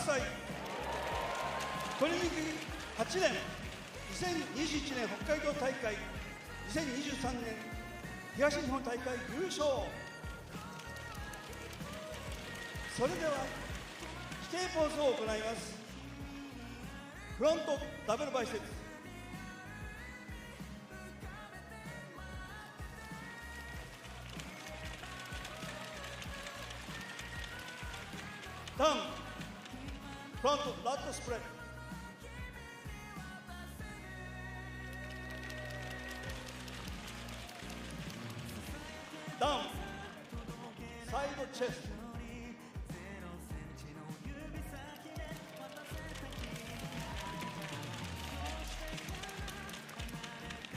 [SPEAKER 4] 歳、トレーニング8年、2021年北海道大会、2023年東日本大会優勝。それでは規定ポーズを行います。フロントダブルバイセップ、ダウンフロントラットスプレッド、ダウンサイドチェスト、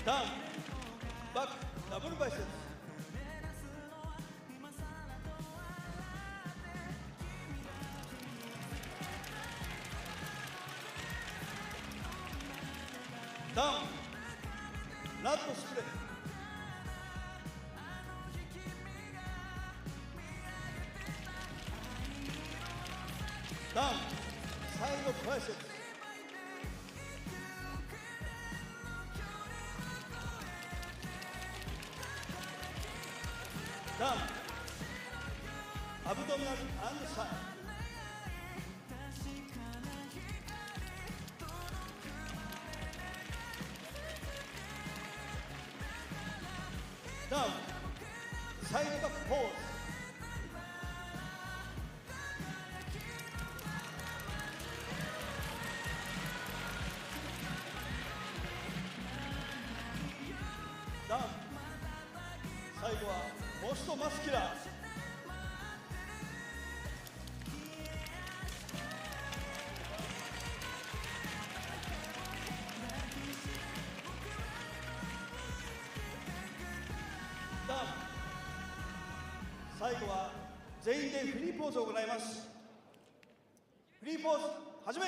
[SPEAKER 4] ダウンバックダブルバイセップ、ダウンラットスプレッド、ダウンサイドトライセップ、ダウンアブドミナルアンドサイド、ダウンサイドバックポーズ、ダウン最後はモストマスキュラー、ダウン最後は全員でフリーポーズを行います。フリーポーズ始め。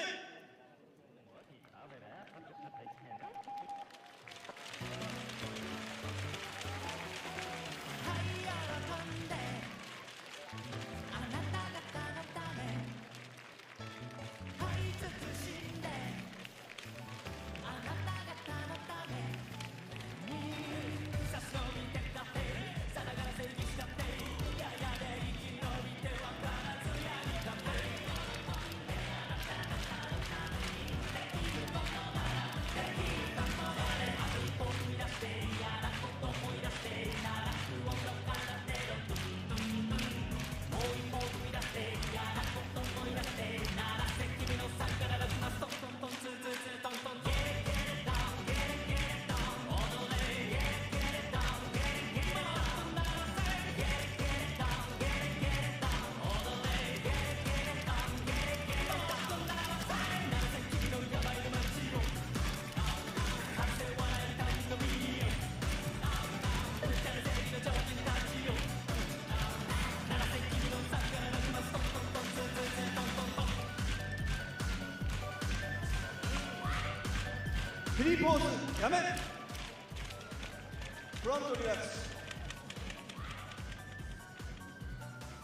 [SPEAKER 4] フリーポーズやめ。フロントリラックス。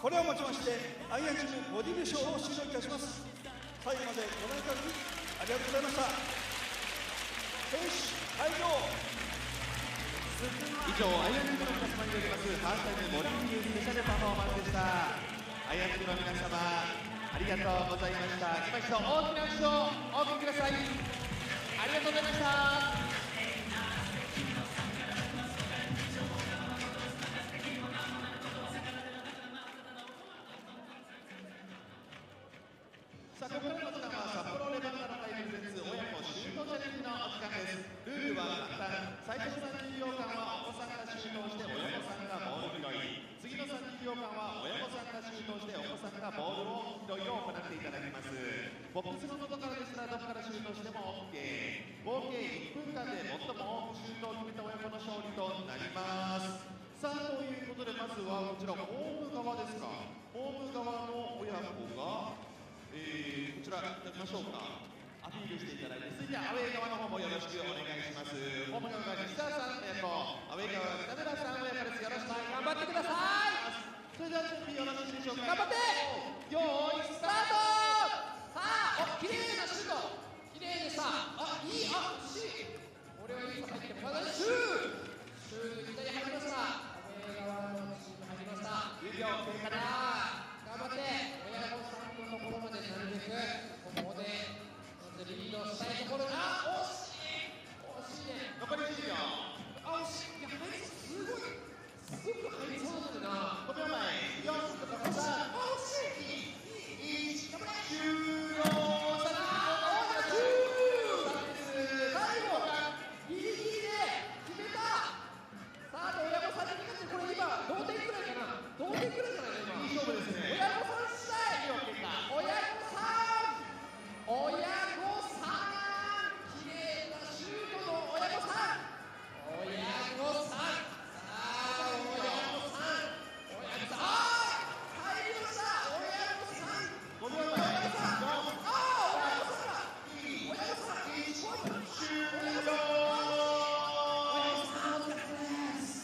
[SPEAKER 4] これをもちましてアイアンジムボディビルショーを終了いたします。最後までご覧いただきありがとうございました。選手会場。
[SPEAKER 3] 以上、アイアンジムの皆様によりますハーフタイムボディビルスペシャルパフォーマンスでした。アイアンジムの皆様、ありがとうございました。今一度大きな拍手をお送りください。ありがとうございました。さあ、ここからの時間は札幌レバンガの会プレゼンツ親子シュートチャレンジのお時間です。ルールは簡単。最初の30秒間はお子さんがシュートをして親御さんがボール拾い、次の30秒間は親御さんがシュートをしてお子さんがボールを拾いを行っていただきます。ボックスの外からでしたらどこからシュートしても OK。 合計1分間で最も多くシュートを決めた親子の勝利となります。さあ、ということでまずはこちらホーム側ですか。ホーム側の親子がこちらいただきましょうか。アピールしていただいて、続いてアウェー側の方もよろしくお願いします。ホーム側が西田さん親子、アウェー側が北村さん親子です。よろしく頑張ってください。それでは準備よろしいでしょうか。頑張ってよーいスタート。さあ、綺麗なシュート、綺麗でした。いい、惜しい。これはいいと入ってもらう。シュートいきなり入りました。アウェー側のシュート入りました。10秒経過だ。頑張って親子さんのところまでなるべくここでリードしたいところ。惜しいね。残り10秒。惜しい。いや、すごいすぐ入りそうだな。5秒前。4とか3。惜しい。1、頑張れ。終了。最後ギリギリで決めた。さあ、親御さんに向かってこれ今同点くらいかな。同点くらいじゃない今。いい勝負ですね。親御さん次第。親御さん綺麗なシュートの親御さん。親御さん。さあ、親御さん。入りました。親御さん。5秒前。親御さん。親御さん。親御さん。終了。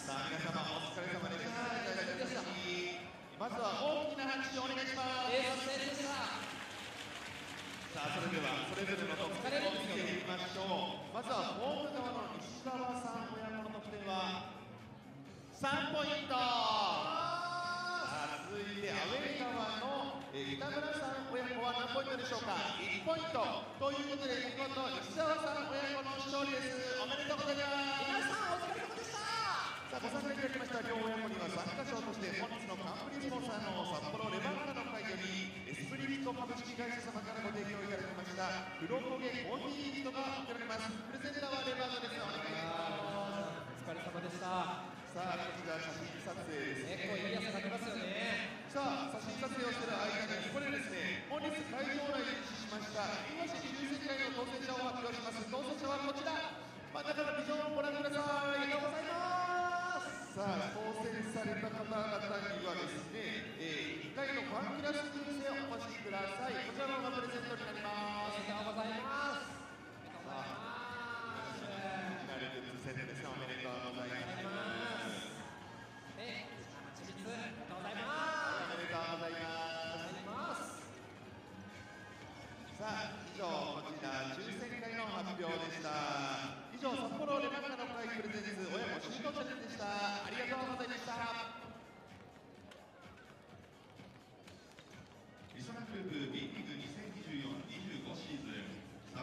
[SPEAKER 3] さあ、皆様お疲れ様でした。まずは大きな拍手をお願いします。さあ、それではそれぞれの得点を見ていきましょう。まずはホーム側の石川さん親子の得点は3ポイント。さあ、続いてアウェー側の北村さん親子は何ポイントでしょうか。1ポイントということで見事石川さん親子の勝利です。おめでとうございます。皆さんお疲れ様でした。さあ、ご参加いただきました両親子には参加賞として本日のカンプリスポンサーの札幌レバンガの会よりエスプリット株式会社様からご提供いただきました黒焦げコーヒーギフトが送られます。プレゼンターはレバンガです。お願いします。
[SPEAKER 2] お疲れ様でした。
[SPEAKER 3] さあ、こちら写真撮影ですね。
[SPEAKER 2] 結構いい汗かきますよね。
[SPEAKER 3] さあ、写真撮影をしている間にこれですね、本日会場内で実施しました今市抽選会の当選者を発表します。当選者はこちら、真ん中のビジョンをご覧ください。ありがとうございます。さあ、当選された方々にはですね、1回のファンクラス抽選をお越しください。こちらのプレゼントになります。
[SPEAKER 2] おめでとうございます。
[SPEAKER 3] なるグッズセットですね。おめでとうございます。
[SPEAKER 2] ちびつ、おめでとうございます。
[SPEAKER 3] おめでとうございます。さあ、以上こちら抽選会の発表でした。以上、札幌レバンガの会プレゼンツ親子シュートチャレンジでした。ありがとうございました。リソナグループ B リーグ2024-25シーズン札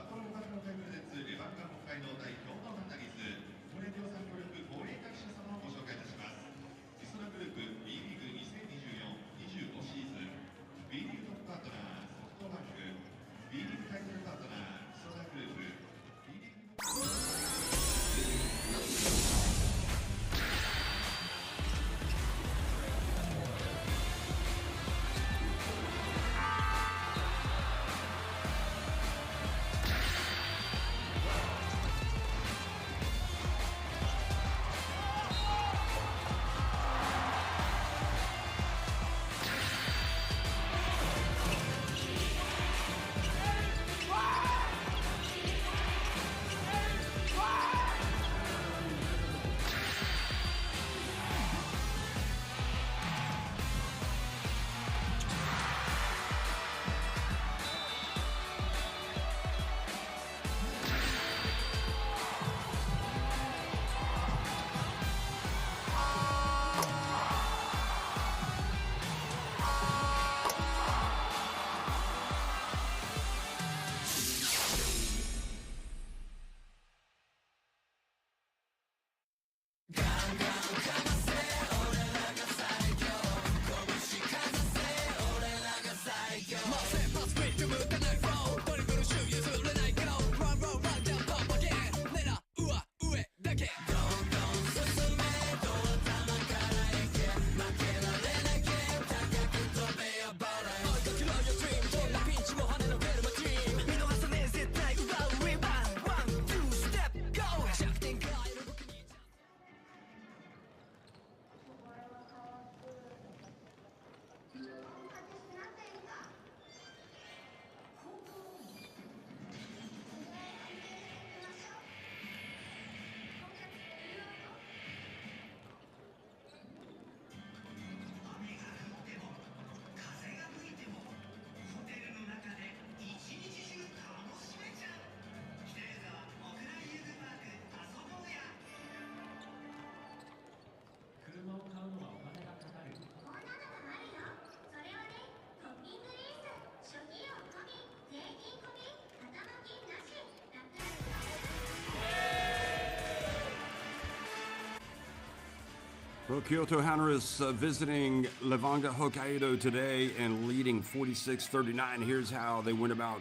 [SPEAKER 1] Well, KYOTO HANNARYZ visiting LEVANGA HOKKAIDO today and leading 46-39. Here's how they went about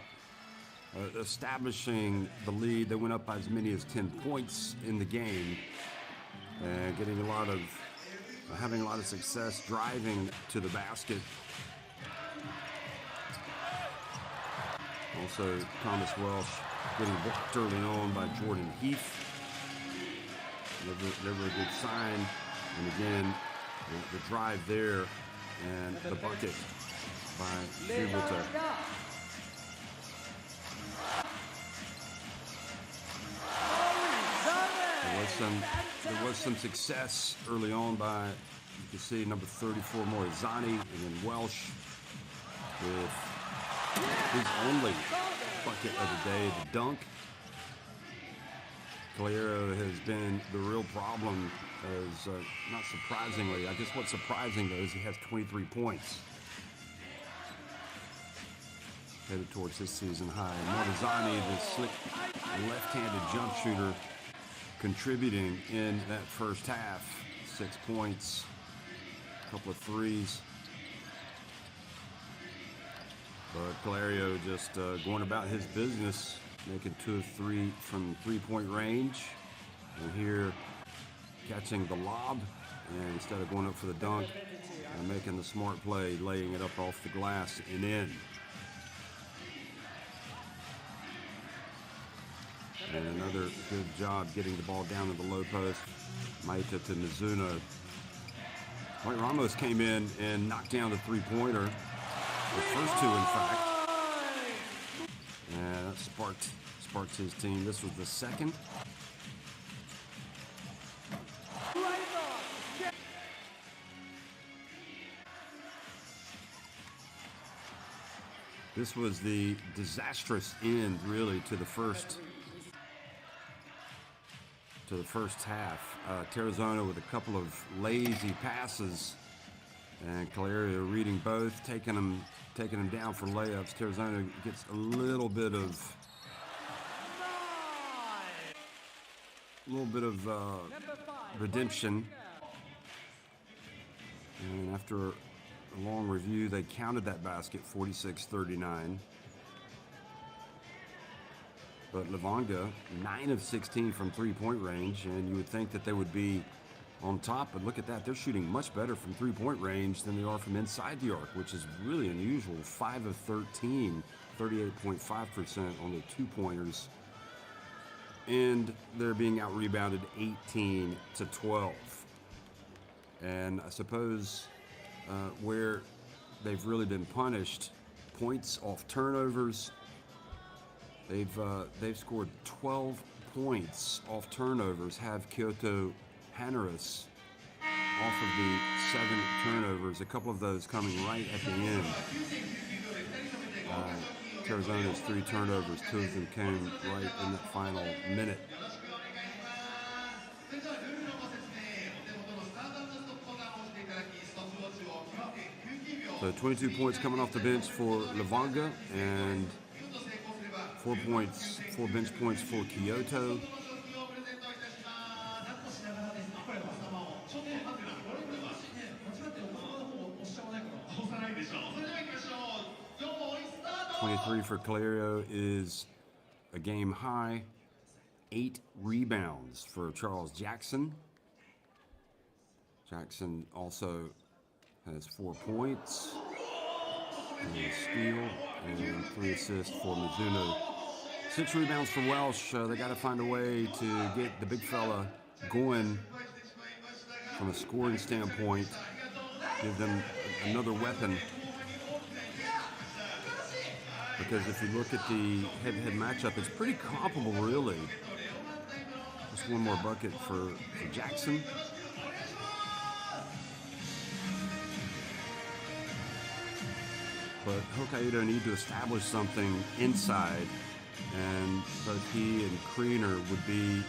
[SPEAKER 1] establishing the lead. They went up by as many as 10 points in the game and having a lot of success driving to the basket. Also, Thomas Welsh getting blocked early on by Jordan Heath. Never a good sign. And again, the drive there and the bucket by KYOTO. There was some success early on by, you can see, number 34, Morizani, and then Welsh with his only bucket of the day, the dunk. Calero has been the real problem, as not surprisingly. I guess what's surprising though is he has 23 points. Headed towards his season high. Morizani, the slick left-handed jump shooter, contributing in that first half. 6 points, a couple of threes. But Calero just going about his business, making 2 of 3 from three-point range. And here, catching the lob, and instead of going up for the dunk, and making the smart play, laying it up off the glass and in. And another good job getting the ball down to the low post. Maita to Mizuno. White Ramos came in and knocked down the three-pointer. The first two, in fact. And that sparked his team. This was the second. This was the disastrous end, really, to the first half. Terrazona with a couple of lazy passes, and Calero reading both, taking them down for layups. Terrazona gets a little bit of redemption, and after a long review, they counted that basket, 46-39. But Levanga, 9 of 16 from three-point range, and you would think that they would be on top, but look at that. They're shooting much better from three-point range than they are from inside the arc, which is really unusual. 5 of 13, 38.5% on the two-pointers. And they're being out-rebounded 18-12. And I suppose where they've really been punished, points off turnovers. They've scored 12 points off turnovers, have KYOTO HANNARYZ off of the 7 turnovers, a couple of those coming right at the end. Arizona's 3 turnovers, 2 of them came right in that final minute. So 22 points coming off the bench for Levanga, and 4 bench points for KYOTO. .23 for Calero is a game high. 8 rebounds for Charles Jackson. Jackson also has 4 points, and a steal, and 3 assists for Mizuno. 6 rebounds for Welsh. They got to find a way to get the big fella going from a scoring standpoint, give them another weapon. Because if you look at the head-to-head matchup, it's pretty comparable, really. Just one more bucket for Jackson. But Hokkaido need to establish something inside, and both he and Kriener would be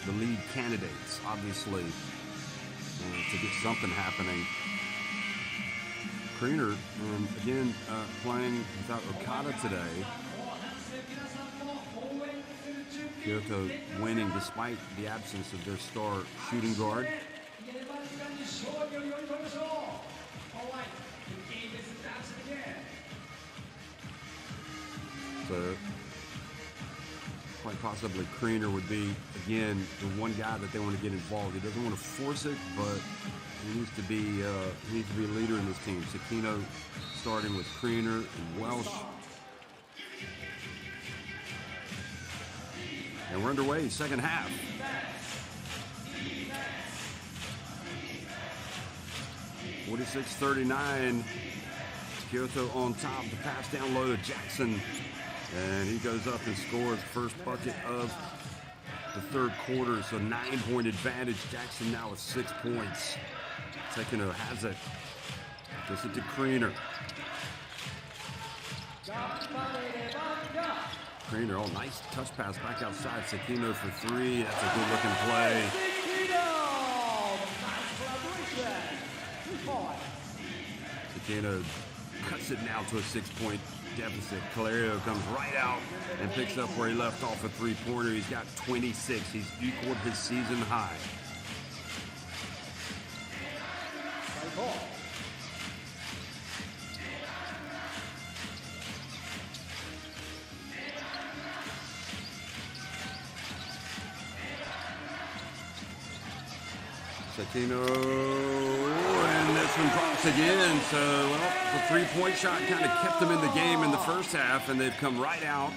[SPEAKER 1] the lead candidates, obviously, to get something happening. Kriener, again, playing without Okada today. KYOTO winning despite the absence of their star shooting guard. So quite possibly Kriener would be, again, the one guy that they want to get involved. He doesn't want to force it, but he needs to be a leader in this team. Sakino starting with Kriener and Welsh. And we're underway, second half. (46-39). Kyoto on top. The pass down low to Jackson. And he goes up and scores first bucket of the third quarter. So 9-point advantage. Jackson now with 6 points. Sakino has it. Gets it to Kriener. Kriener, oh, nice touch pass back outside. Sakino for three. That's a good looking play. Sakino cuts it now to a 6-point deficit. Calerio comes right out and picks up where he left off a three-pointer. He's got 26. He's equaled his season high. Sakino, and this one drops again. So, well, the three-point shot kind of kept them in the game in the first half, and they've come right out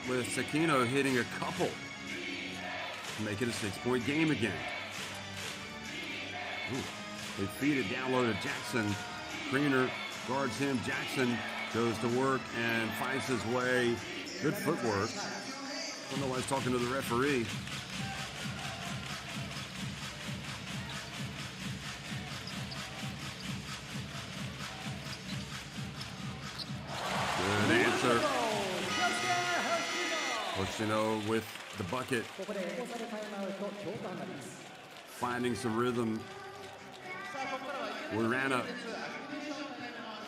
[SPEAKER 1] with Sakino hitting a couple to make it a 6-point game again. Ooh. They feed it down low to Jackson. Kriener guards him. Jackson goes to work and finds his way. Good footwork. I don't know why he's talking to the referee. Good answer. Hoshino with the bucket. Finding some rhythm. Urana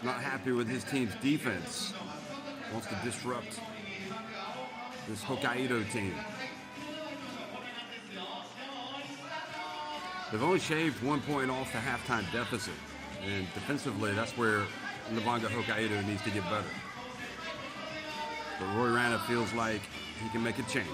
[SPEAKER 1] not happy with his team's defense. Wants to disrupt this Hokkaido team. They've only shaved 1 point off the halftime deficit. And defensively, that's where Levanga Hokkaido needs to get better. But Roy Rana feels like he can make a change.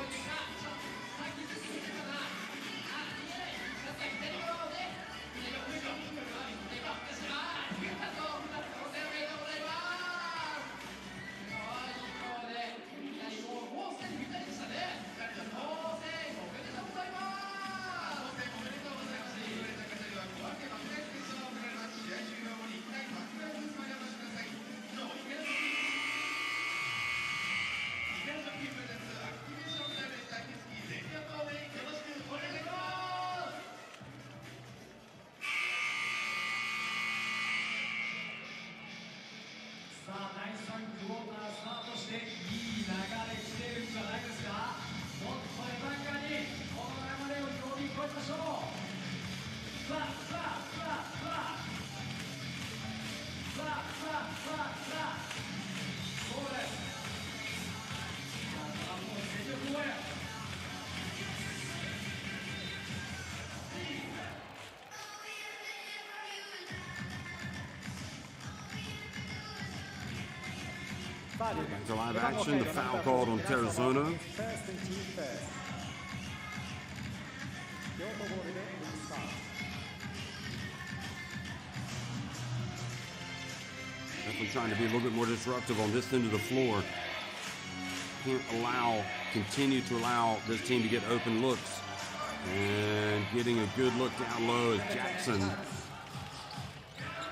[SPEAKER 1] Back to live action, the foul called on Terzona. Definitely trying to be a little bit more disruptive on this end of the floor. Can't continue to allow this team to get open looks. And getting a good look down low is Jackson.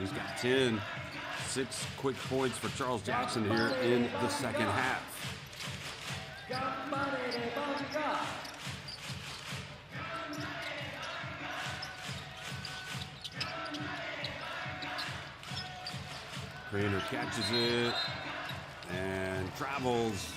[SPEAKER 1] He's got 10. 6 quick points for Charles Jackson here in the second half. Kriener catches it and travels.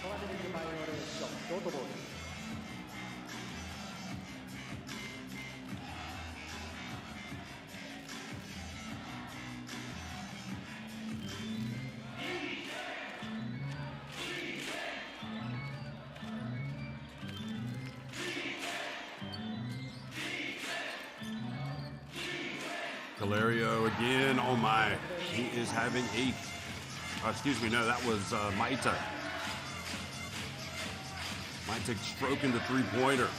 [SPEAKER 1] Calerio again. Oh my, he is having a, excuse me, no, that was Maita. Maita stroking the three-pointer.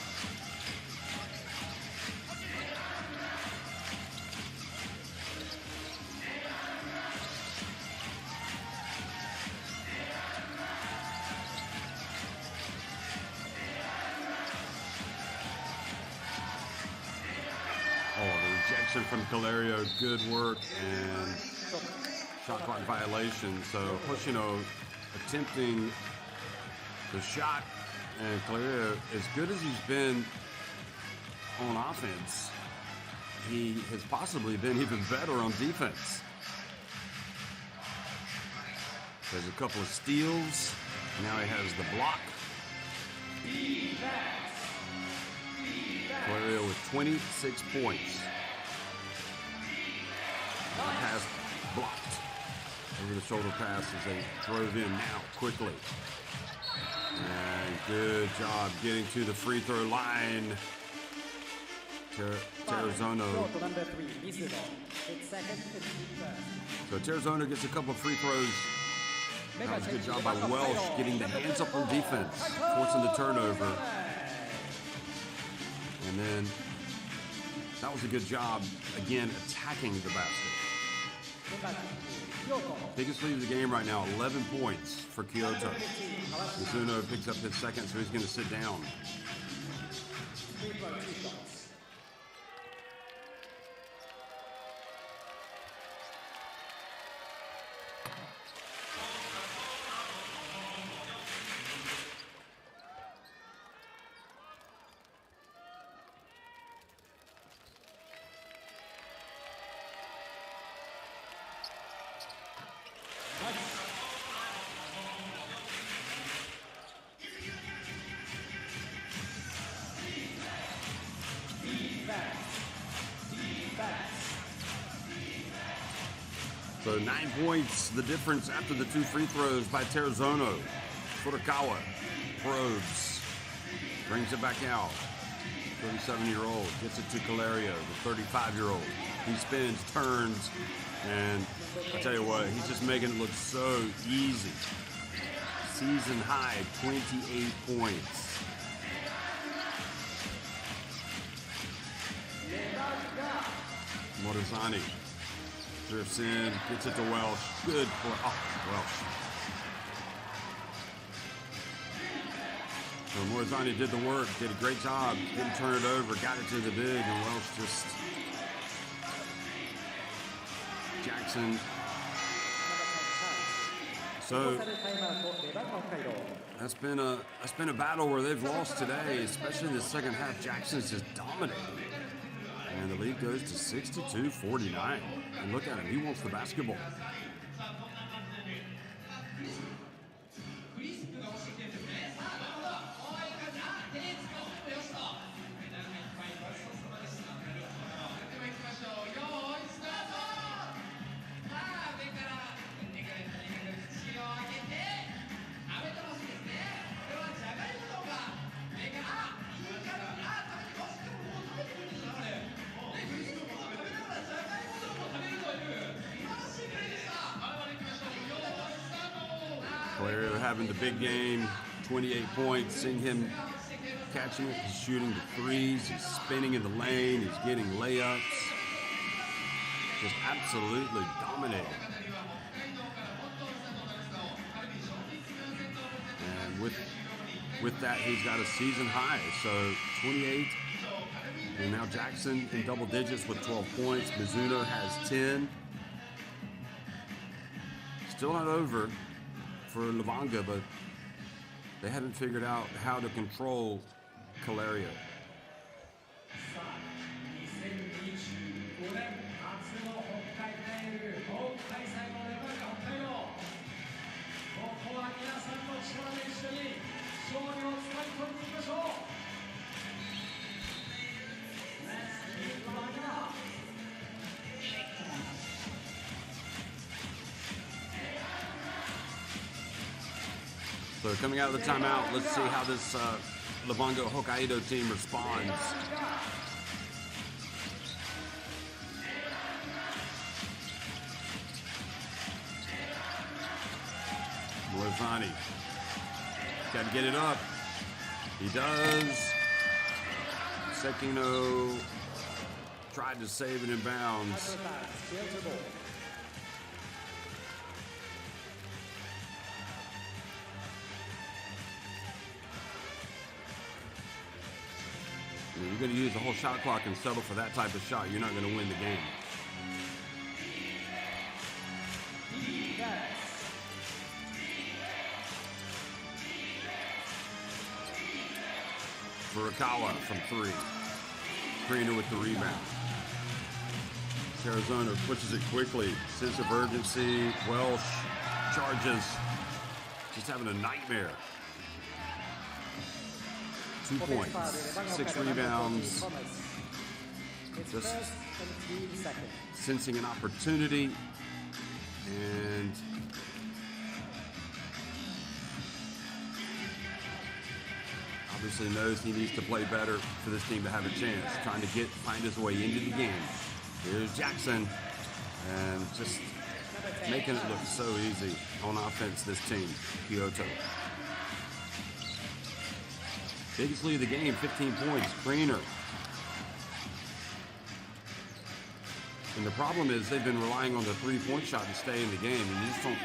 [SPEAKER 1] From Calerio, good work, and shot clock violation. So Hoshino attempting the shot, and Calerio, as good as he's been on offense, he has possibly been even better on defense. There's a couple of steals. Now he has the block. Calerio with 26 points. Pass blocked. Over the shoulder pass as they drove in now quickly. And good job getting to the free throw line. Terrazono. So Terrazono gets a couple of free throws. That was a good job by Welsh getting the hands up on defense, forcing the turnover. And then that was a good job, again, attacking the basket. Biggest lead of the game right now, 11 points for Kyoto. Mizuno picks up his second, so he's going to sit down. So 9 points, the difference after the two free throws by Terrazono. Furukawa probes, brings it back out. 37-year-old gets it to Calerio, the 35-year-old. He spins, turns, and I tell you what, he's just making it look so easy. Season high, 28 points. Morizani drifts in, gets it to Welsh. Good play. Oh, Welsh. So Morizani did the work, did a great job, didn't turn it over, got it to the big, and Welsh just... Jackson. So that's been a battle where they've lost today, especially in the second half. Jackson's just dominating. And the lead goes to 62-49. And look at him, he wants the basketball. Calerio having the big game, 28 points, seeing him catching it, he's shooting the threes, he's spinning in the lane, he's getting layups. Just absolutely dominating. And with that, he's got a season high, so 28. And now Jackson in double digits with 12 points. Mizuno has 10. Still not over for Levanga, but they haven't figured out how to control Calerio. So coming out of the timeout, let's see how this Levanga Hokkaido team responds. Morizani. Got to get it up. He does. Sekino tried to save it in bounds. You're going to use the whole shot clock and settle for that type of shot. You're not going to win the game. Furukawa from 3. Krina with the rebound. Arizona pushes it quickly. Sense of urgency. Welsh charges. Just having a nightmare. 2 points, 6 rebounds. Just sensing an opportunity. And obviously knows he needs to play better for this team to have a chance. Trying to find his way into the game. Here's Jackson. And just making it look so easy on offense, this team, Kyoto. Biggest lead of the game, 15 points, Kriener. And the problem is they've been relying on the three-point shot to stay in the game, and you just don't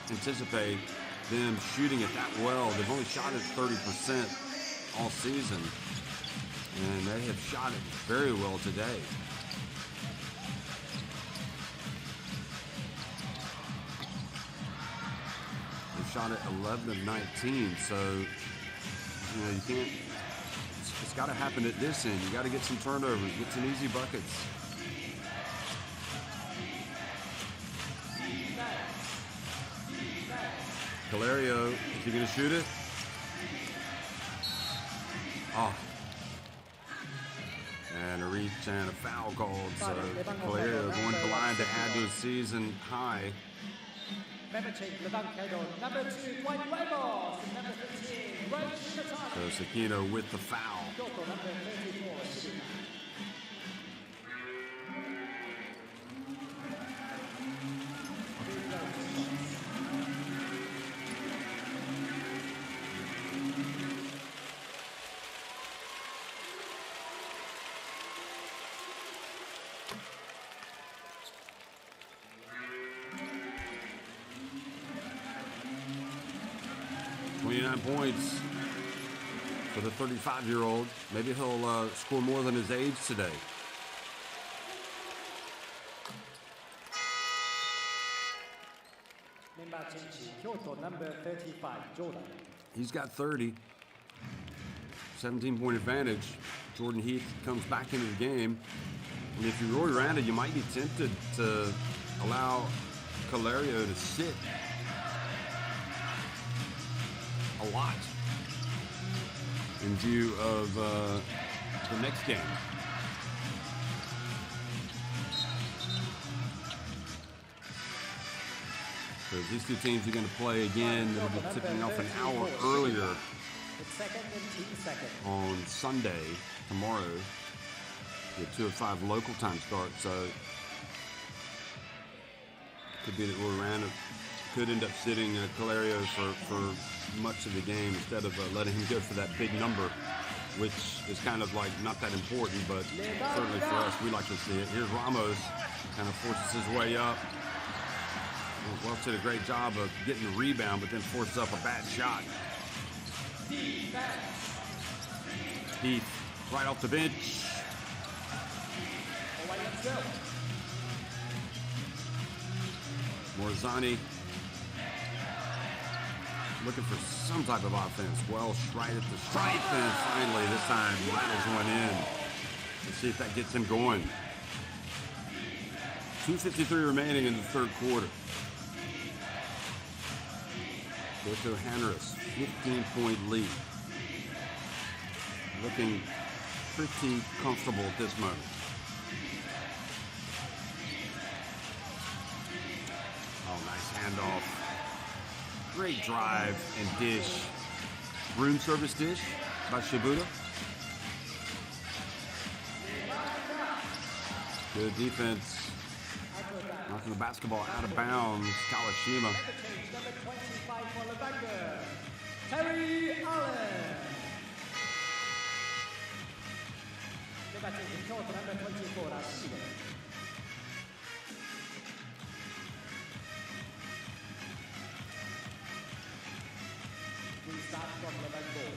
[SPEAKER 1] anticipate them shooting it that well. They've only shot it 30% all season, and they have shot it very well today. They've shot it 11 of 19, so you know, you can't, it's got to happen at this end. You got to get some turnovers, get some easy buckets. Calerio, is he going to shoot it? Oh. And a reach and a foul called, so Calerio going blind to add to his season high. So Sekino with the foul. Points for the 35-year-old. Maybe he'll score more than his age today.
[SPEAKER 2] KYOTO number 35, Jordan.
[SPEAKER 1] He's got 30. 17-point advantage. Jordan Heath comes back into the game. And if you roll around it, you might be tempted to allow Calerio to sit a lot in view of the next game. Because these two teams are going to play again. They'll be tipping off an hour earlier on Sunday, tomorrow. The 2 of 5 local time start, so could be that Orlando could end up sitting Calerio for much of the game instead of letting him go for that big number, which is kind of like not that important, but certainly for us, we like to see it. Here's Ramos, kind of forces his way up. Welch did a great job of getting the rebound, but then forces up a bad shot. Heath, right off the bench. Morizani looking for some type of offense. Welsh right at the stripe, and finally this time rattles one in. Let's see if that gets him going. 2:53 remaining in the third quarter. KYOTO HANNARYZ, 15-point lead. Looking pretty comfortable at this moment. Oh, nice handoff. Great drive and dish. Room service dish by Shibuda. Good defense. Not knocking the basketball out of bounds. Kawashima.
[SPEAKER 2] Number 25 for LEVANGA, Terry Allen. Representing Kyoto, number 24, Rashido. We start from LEVANGA.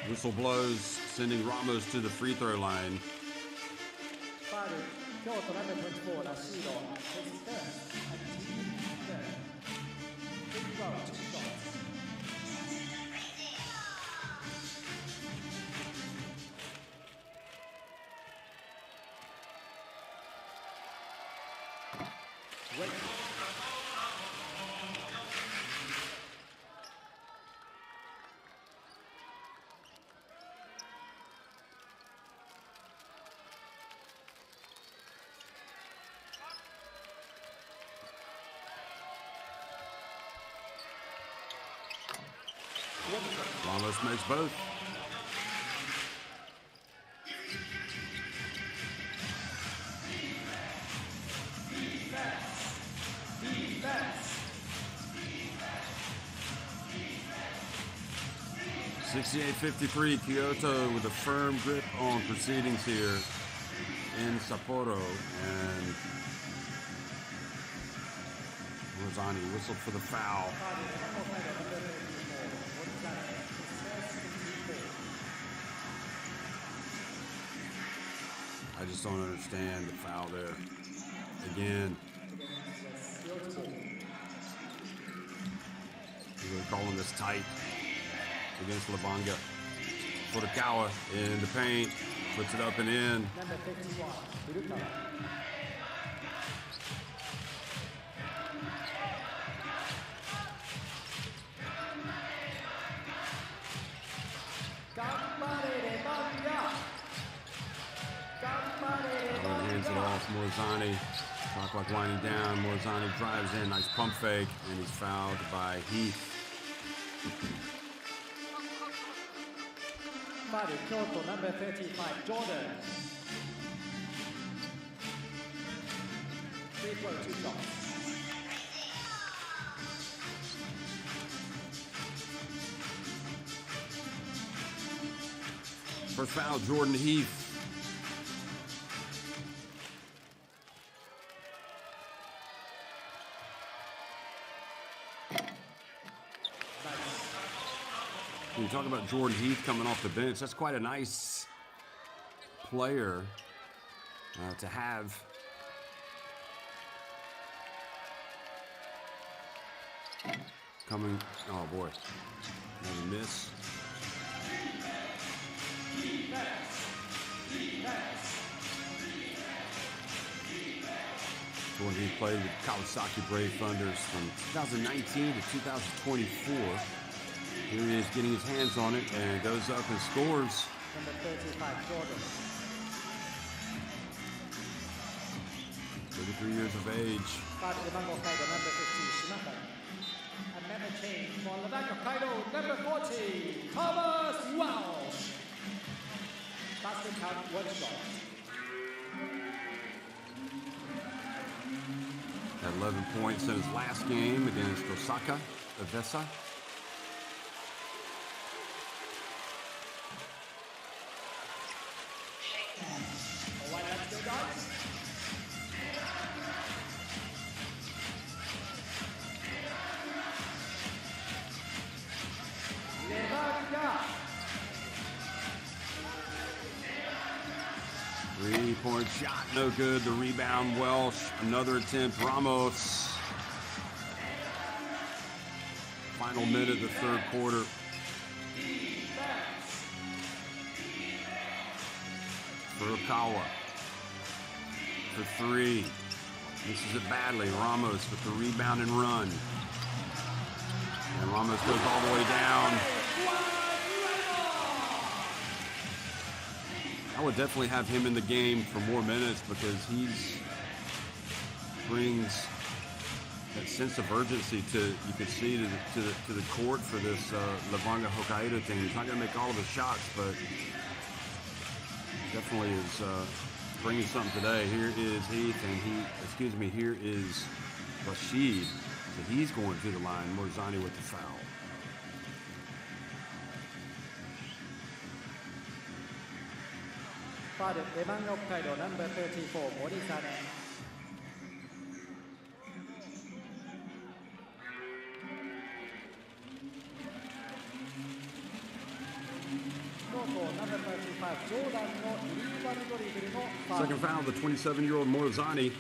[SPEAKER 1] Whistle blows, sending Ramos to the free throw line.
[SPEAKER 2] Foul, Kyoto, number 24, Rashido. His first and team third. Free throw, 2 shots. Wait.
[SPEAKER 1] Ramos makes both. (68-53) Kyoto with a firm grip on proceedings here in Sapporo, and Rosani whistled for the foul. I just don't understand the foul there. Again. We're calling this tight against Levanga. Furukawa in the paint, puts it up and in.
[SPEAKER 2] Number 51, Furukawa.
[SPEAKER 1] Hands it off, Morizani. Clock clock winding down. Morizani drives in, nice pump fake, and he's fouled by Heath.
[SPEAKER 2] Foul, Kyoto, number 35, Jordan. Free throw, 2 shots.
[SPEAKER 1] First foul, Jordan Heath. When you talk about Jordan Heath coming off the bench, that's quite a nice player to have. Coming, oh boy, another miss. Jordan Heath played with Kawasaki Brave Thunders from 2019 to 2024. Here he is getting his hands on it and goes up and scores.
[SPEAKER 2] Number 35, Jordan.
[SPEAKER 1] 33 years of age.
[SPEAKER 2] Foul, LEVANGA HOKKAIDO, number 15, Shimata. And never change for LEVANGA HOKKAIDO, number 40, Thomas Walsh. Basket count, 1 shot.
[SPEAKER 1] Had 11 points in his last game against Osaka Avesa. Three-point shot, no good. The rebound, Welsh. Another attempt, Ramos. Final minute of the third quarter. Furukawa for 3. Misses it badly. Ramos with the rebound and run. And Ramos goes all the way down. I would definitely have him in the game for more minutes because he brings that sense of urgency you could see to the court for this LEVANGA HOKKAIDO team. He's not going to make all of his shots, but definitely is bringing something today. Here is Heath, and here is Rashid. So he's going to the line. Morzani with the foul.
[SPEAKER 2] Foul, Levanga Hokkaido, number 34, Morizane. Number 35, Jordan no illegal dribble no foul.
[SPEAKER 1] Second foul, the 27-year-old Morzani.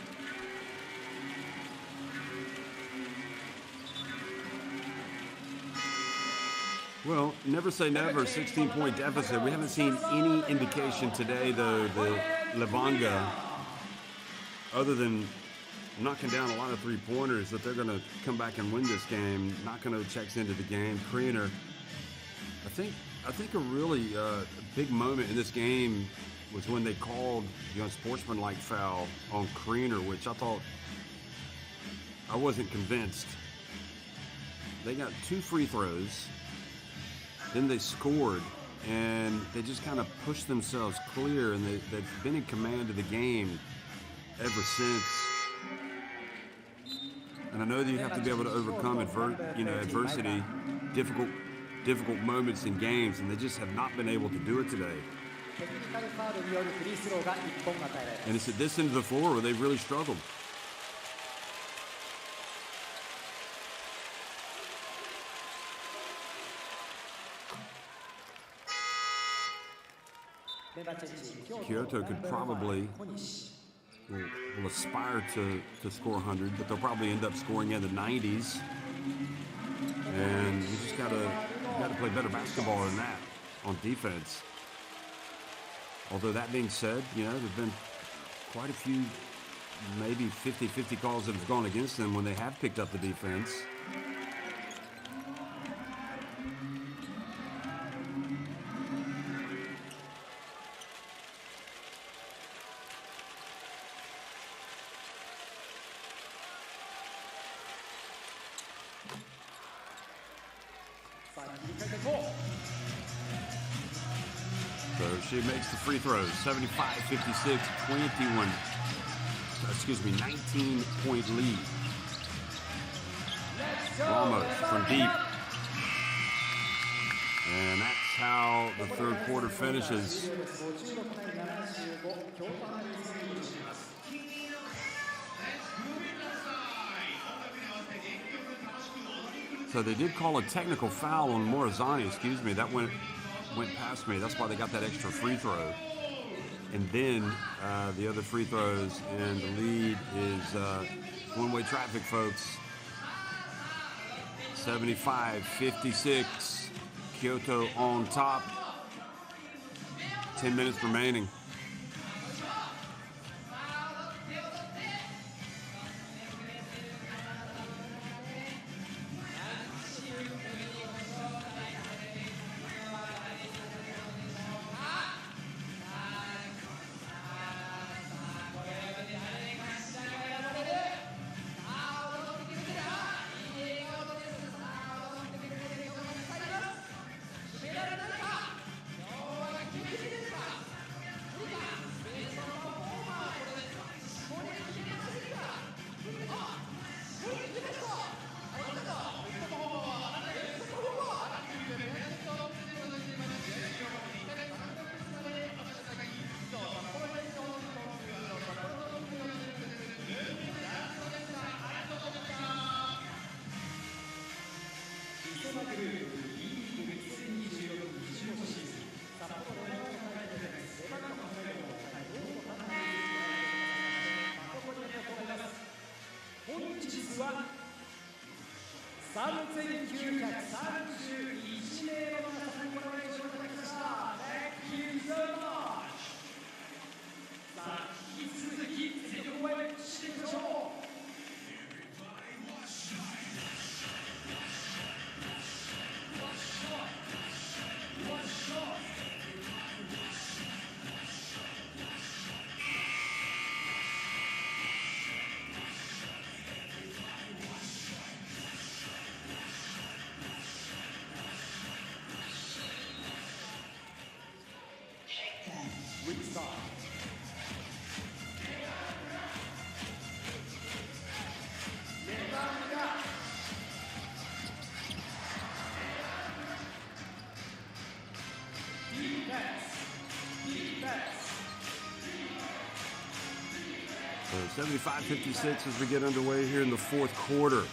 [SPEAKER 1] Well, never say never, 16-point deficit. We haven't seen any indication today, though, the LEVANGA, other than knocking down a lot of three-pointers, that they're going to come back and win this game. Nakano checks into the game. Kriener, I think a really big moment in this game was when they called the unsportsmanlike foul on Kriener, which I wasn't convinced. They got 2 free throws, then they scored, and they just kind of pushed themselves clear, and they've been in command of the game ever since. And I know that you have to be able to overcome adversity, difficult moments in games, and they just have not been able to do it today. And it's at this end of the floor where they've really struggled. Kyoto could probably will aspire to score 100, but they'll probably end up scoring in the 90s. And you just got to play better basketball than that on defense. Although that being said, there've been quite a few, maybe 50-50 calls that have gone against them when they have picked up the defense. So she makes the free throws, 75-56, 19-point lead. Ramos from deep. And that's how the third quarter finishes. So they did call a technical foul on Morizani, that went past me. That's why they got that extra free throw. And then the other free throws, and the lead is one-way traffic, folks. 75-56, Kyoto on top. 10 minutes remaining. 75-56 as we get underway here in the fourth quarter.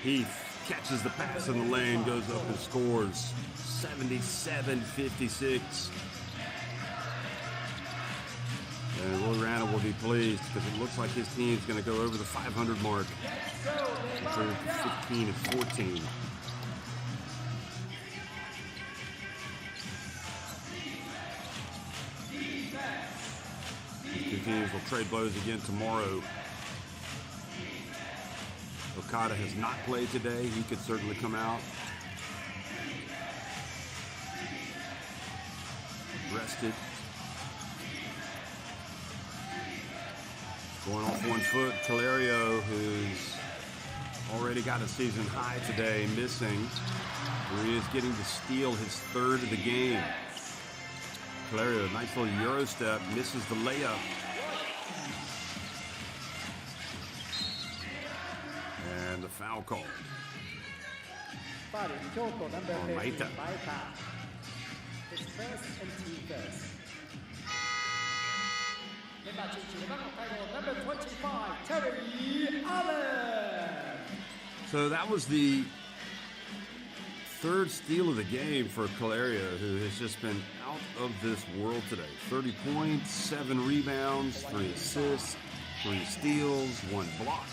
[SPEAKER 1] Heath catches the pass in the lane, goes up and scores. 77-56. And Will Rana will be pleased because it looks like his team's going to go over the 500 mark. Improved to 15-14. These two teams will trade blows again tomorrow. Okada has not played today. He could certainly come out. Rested. Going off one foot, Calerio, who's already got a season high today, missing. He is getting to steal his third of the game. Calerio, nice little Euro step, misses the layup. And the foul call.
[SPEAKER 2] KYOTO, number 13,
[SPEAKER 1] Maita.
[SPEAKER 2] Maita. It's first and team first. Number 25, Terry Allen.
[SPEAKER 1] So that was the third steal of the game for Calerio, who has just been out of this world today. 30 points, 7 rebounds, 3 assists, 3 steals, 1 block.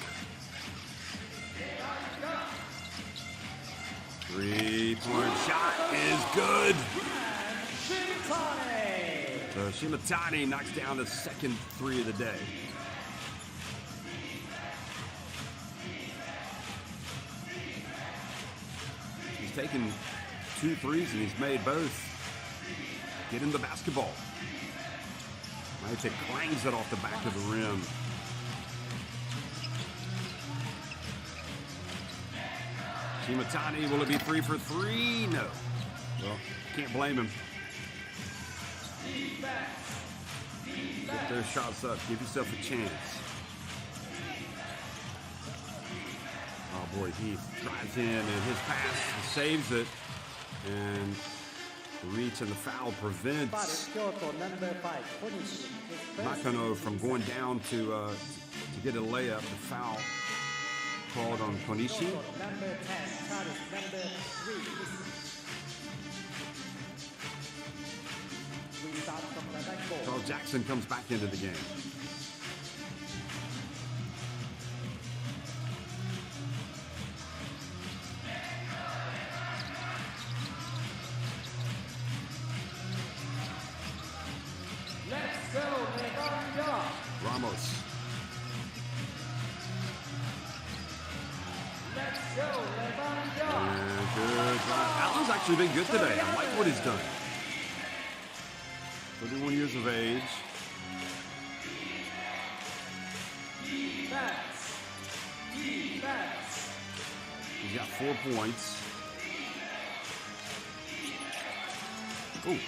[SPEAKER 1] 3-point shot is good. So Shimatani knocks down the second 3 of the day. He's taken 2 threes and he's made both. Get him the basketball. Maita clangs it off the back of the rim. Shimatani, will it be 3 for 3? No. Well, can't blame him. Get those shots up. Give yourself a chance. Oh boy, Heath drives in and his pass saves it. And the reach and the foul prevents Nakano from going down to get a layup. The foul called on Konishi.
[SPEAKER 2] Number 10, Charles, number 3.
[SPEAKER 1] Charles Jackson comes back into the game.
[SPEAKER 2] Let's go, Levanga.
[SPEAKER 1] Ramos.
[SPEAKER 2] Let's go, Levanga.
[SPEAKER 1] And good drive. Allen's actually been good today. I like what he's done. 31 years of age. He's got 4 points. Ooh.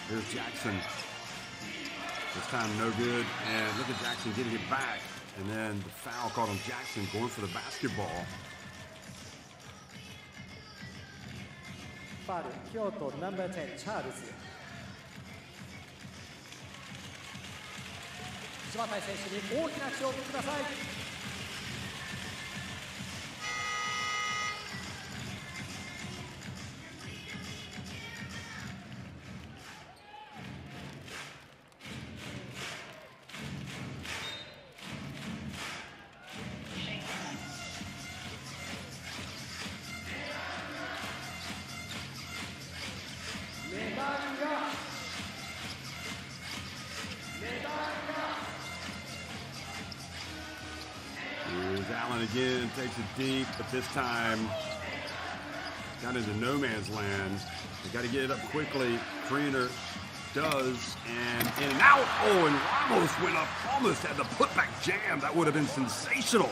[SPEAKER 1] Here's Jackson. This time no good. And look at Jackson getting it back. And then the foul called on Jackson going for the basketball.
[SPEAKER 2] KYOTO, number 10, Charles. 柴田選手に大きな拍手をお送りください。
[SPEAKER 1] Allen again takes it deep, but this time got into no man's land. They got to get it up quickly. Kriener does, and in and out. Oh, and Ramos went up, almost had the putback jam. That would have been sensational.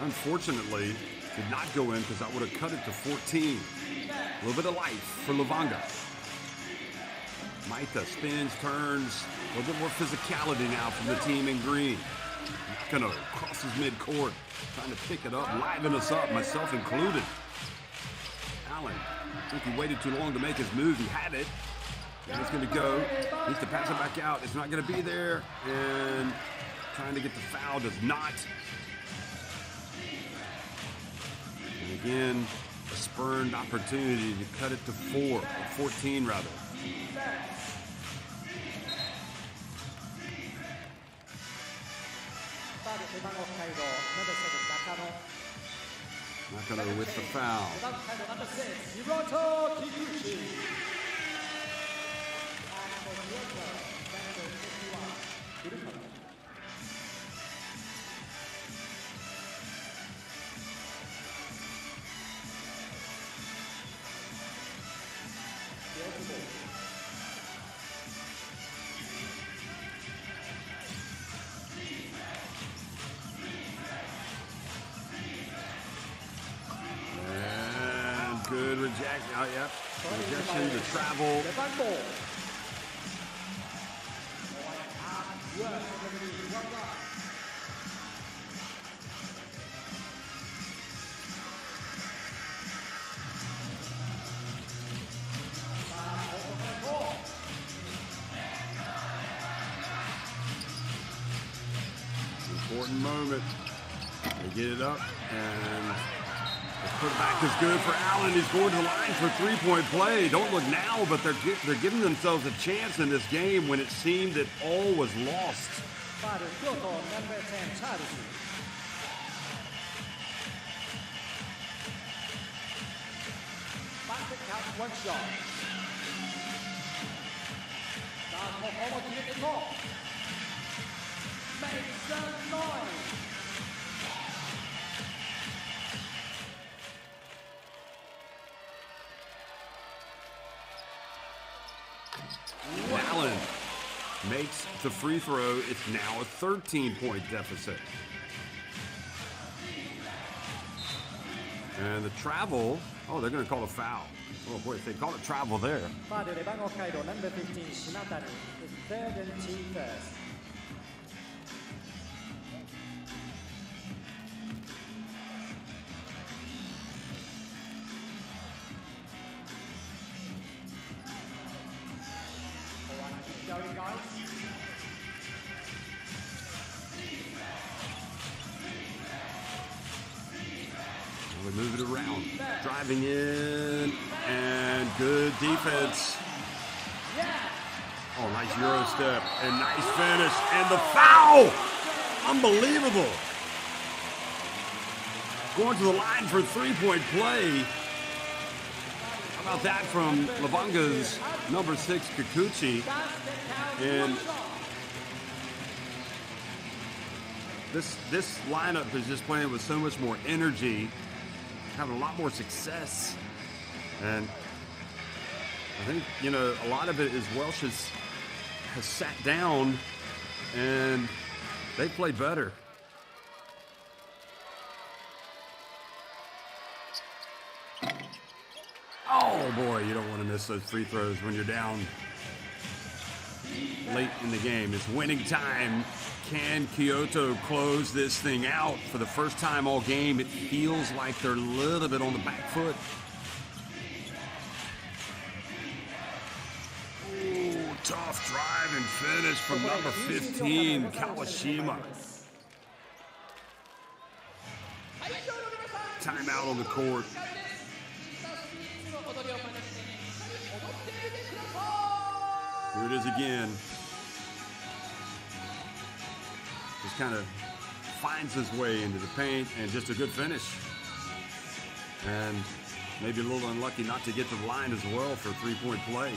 [SPEAKER 1] Unfortunately, did not go in because that would have cut it to 14. A little bit of life for Levanga. Maita spins, turns, a little bit more physicality now from the team in green. Nakano crosses midcourt, trying to pick it up, liven us up, myself included. Allen. I think he waited too long to make his move. He had it. And it's going to go. Needs to pass it back out. It's not going to be there. And trying to get the foul does not. And again, a spurned opportunity to cut it to 14 rather. Nakano with the foul.
[SPEAKER 2] Number 6, Hiroto Kikuchi. And for Kyoto, number 51, Hiroto.
[SPEAKER 1] Good rejection. Oh, yep. Rejection to travel. Important moment. They get it up and the putback is good for Allen. He's going to the line for three-point play. Don't look now, but they're giving themselves a chance in this game when it seemed that all was lost.
[SPEAKER 2] KYOTO, number 10, Charles. Basket count, one shot. Makes some noise.
[SPEAKER 1] Allen makes the free throw. It's now a 13-point deficit. And the travel, oh, they're going to call a foul. Oh, boy, if they call it travel there.
[SPEAKER 2] Foul, LEVANGA HOKKAIDO, number 15, Shinatani, is third and team first. Going, guys.
[SPEAKER 1] We move it around. Driving in, and good defense. Oh, nice Euro step, and nice finish, and the foul! Unbelievable. Going to the line for three-point play. How about that from Levanga's number 6, Kikuchi? And this lineup is just playing with so much more energy, having a lot more success. And I think, you know, a lot of it is Welsh has sat down and they play better. Oh boy, you don't want to miss those free throws when you're down late in the game. It's winning time. Can KYOTO close this thing out? For the first time all game, it feels like they're a little bit on the back foot. Ooh, tough drive and finish from number 15, Kawashima. Timeout on the court. Here it is again. Just kind of finds his way into the paint and just a good finish. And maybe a little unlucky not to get to the line as well for a three-point play.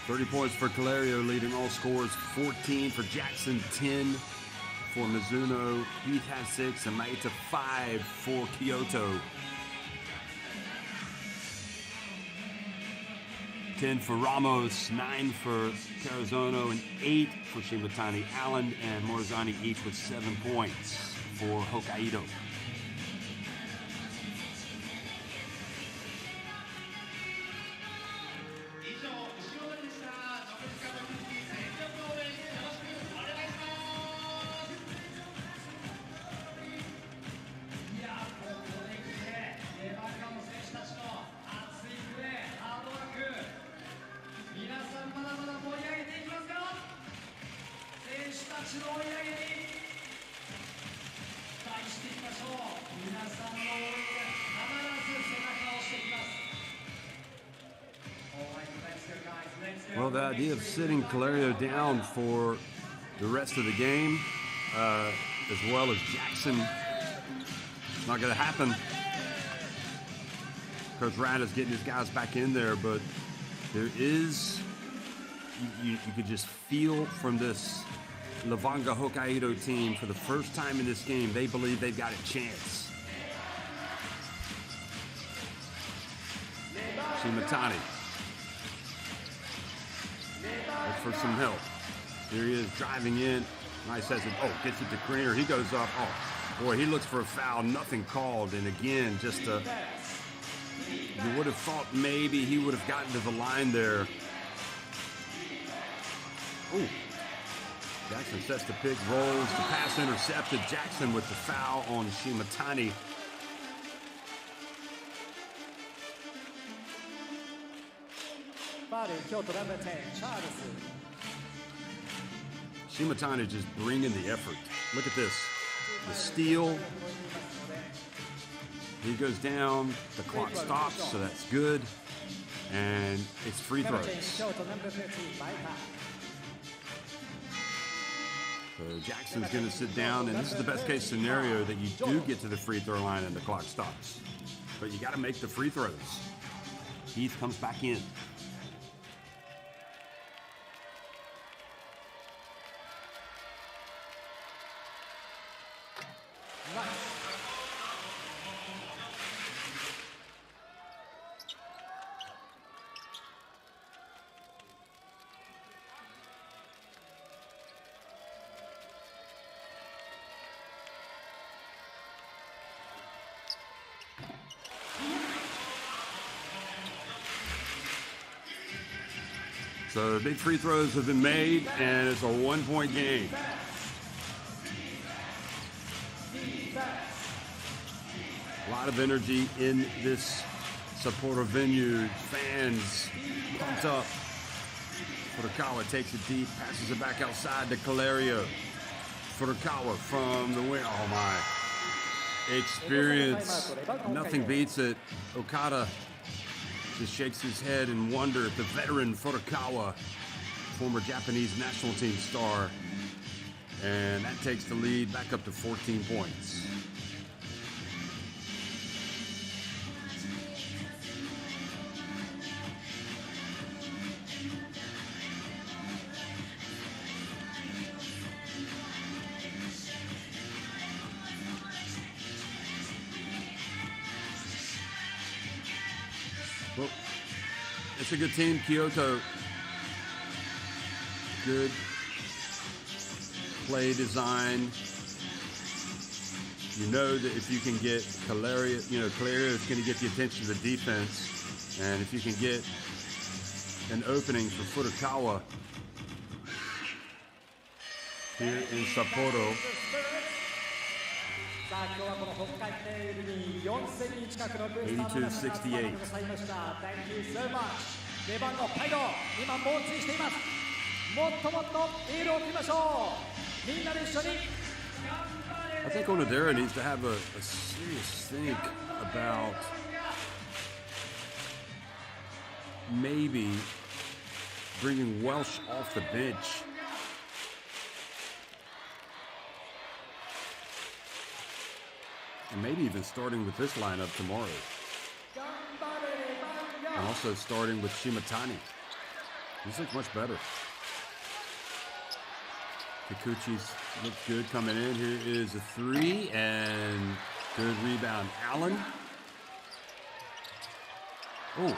[SPEAKER 1] $30 points for Calerio, leading all scores. 14 for Jackson, 10 for Mizuno. Heath has 6, and Maeta 5 for KYOTO. 10 for Ramos, 9 for Carazono, and 8 for Shimatani. Allen and Morizani each with 7 points for Hokkaido. Well, the idea of sitting Calerio down for the rest of the game, as well as Jackson, it's not going to happen. Coach Rad is getting his guys back in there, but there is, you could just feel from this Levanga Hokkaido team, for the first time in this game, they believe they've got a chance. Shimatani. Look for some help. Here he is driving in. Nice as it, gets it to Kriener. He goes up. Oh, boy, he looks for a foul. Nothing called. And again, just you would have thought maybe he would have gotten to the line there. Ooh. Jackson sets the pick, rolls, the pass intercepted. Jackson with the foul on Shimatani.
[SPEAKER 2] KYOTO number 10, Charles.
[SPEAKER 1] Shimatani just bringing the effort. Look at this. The steal. He goes down. The clock stops, so that's good. And it's free throws. So Jackson's going to sit down, and this is the best case scenario, that you do get to the free throw line and the clock stops. But you got to make the free throws. Heath comes back in. So the big free throws have been made, and it's a one-point game. A lot of energy in this Sapporo venue. Fans pumped up. Furukawa takes it deep, passes it back outside to Calerio. Furukawa from the wing. Oh my. Experience. Nothing beats it. Okada just shakes his head in wonder at the veteran Furukawa, former Japanese national team star. And that takes the lead back up to 14 points. Well, it's a good team, Kyoto. Good play design. You know that if you can get Calerio, Calerio is going to get the attention of the defense. And if you can get an opening for Furukawa here in Sapporo. 82-68. I think Onodera needs to have a serious think about maybe bringing Welsh off the bench. And maybe even starting with this lineup tomorrow. And also starting with Shimatani. This looks much better. Kikuchi's looks good coming in. Here is a three and good rebound. Allen. Oh,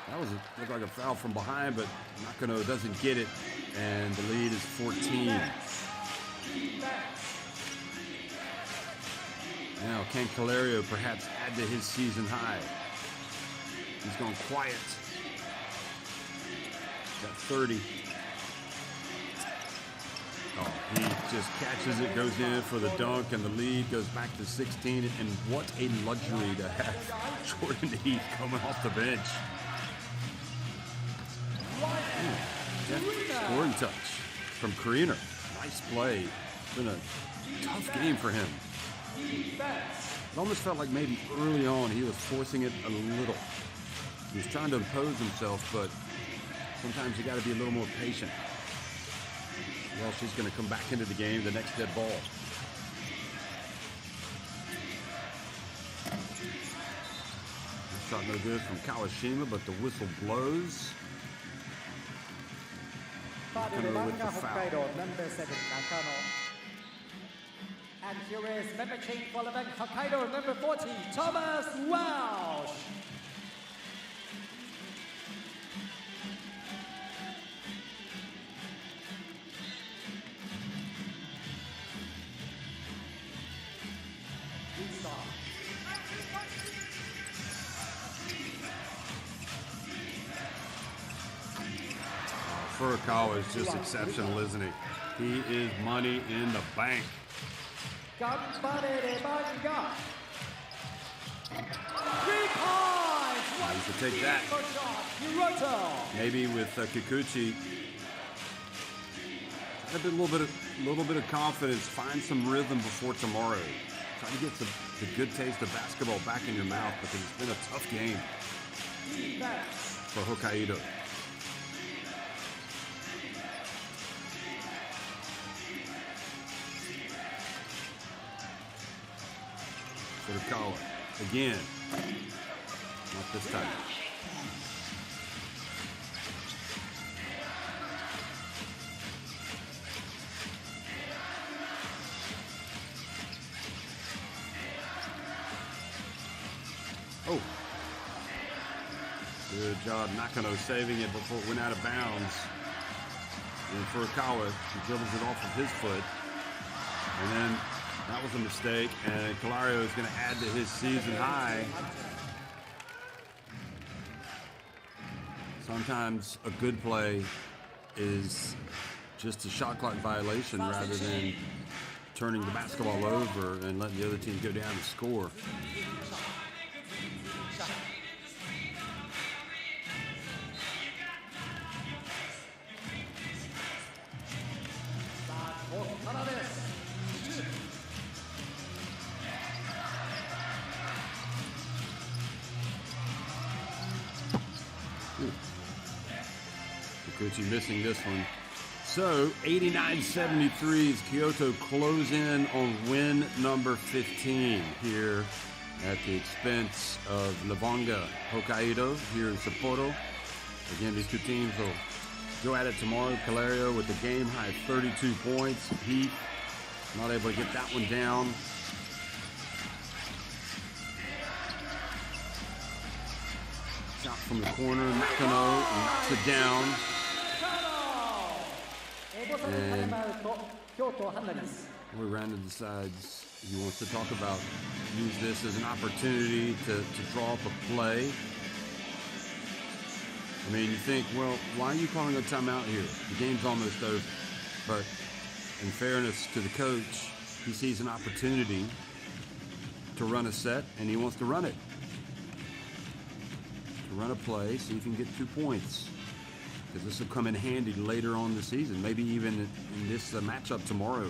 [SPEAKER 1] that looked like a foul from behind, but Nakano doesn't get it. And the lead is 14. Now, can Calerio perhaps add to his season high? He's gone quiet. Got 30. Oh, he just catches it, goes in for the dunk, and the lead goes back to 16. And what a luxury to have Jordan Heath coming off the bench. Scoring touch from Kriener. Nice play. It's been a tough game for him. It almost felt like maybe early on he was forcing it a little. He was trying to impose himself, but sometimes you got to be a little more patient. Well, she's going to come back into the game, the next dead ball. Shot no good from Kawashima, but the whistle blows.
[SPEAKER 2] LEVANGA
[SPEAKER 1] with the foul.
[SPEAKER 2] HOKKAIDO, number 7, Nakano. And here is member change for LEVANGA HOKKAIDO, number 40, Thomas Welsh.
[SPEAKER 1] Furukawa is just exceptional, isn't he? He is money in the bank.
[SPEAKER 2] Ganbare LEVANGA. 3 points.
[SPEAKER 1] You should take that.
[SPEAKER 2] KYOTO.
[SPEAKER 1] Maybe with Kikuchi, a little bit of confidence. Find some rhythm before tomorrow. Try to get the good taste of basketball back in your mouth because it's been a tough game for Hokkaido. Furukawa again. Not this time. Oh. Good job Nakano saving it before it went out of bounds. And Furukawa, he dribbles it off of his foot. And then that was a mistake, and Calario is going to add to his season high. Sometimes a good play is just a shot clock violation rather than turning the basketball over and letting the other team go down and score. Kikuchi missing this one. So 89-73 is Kyoto close in on win number 15 here at the expense of Levanga Hokkaido here in Sapporo. Again, these two teams will go at it tomorrow. Calario with the game high 32 points. Heath not able to get that one down. Shot from the corner, Nakano knocks it down. And Randa decides he wants to talk about, use this as an opportunity to draw up a play. I mean, you think, well, why are you calling a timeout here? The game's almost over. But in fairness to the coach, he sees an opportunity to run a set, and he wants to run it. To run a play, see if he can get 2 points. Because this will come in handy later on in the season, maybe even in this matchup tomorrow.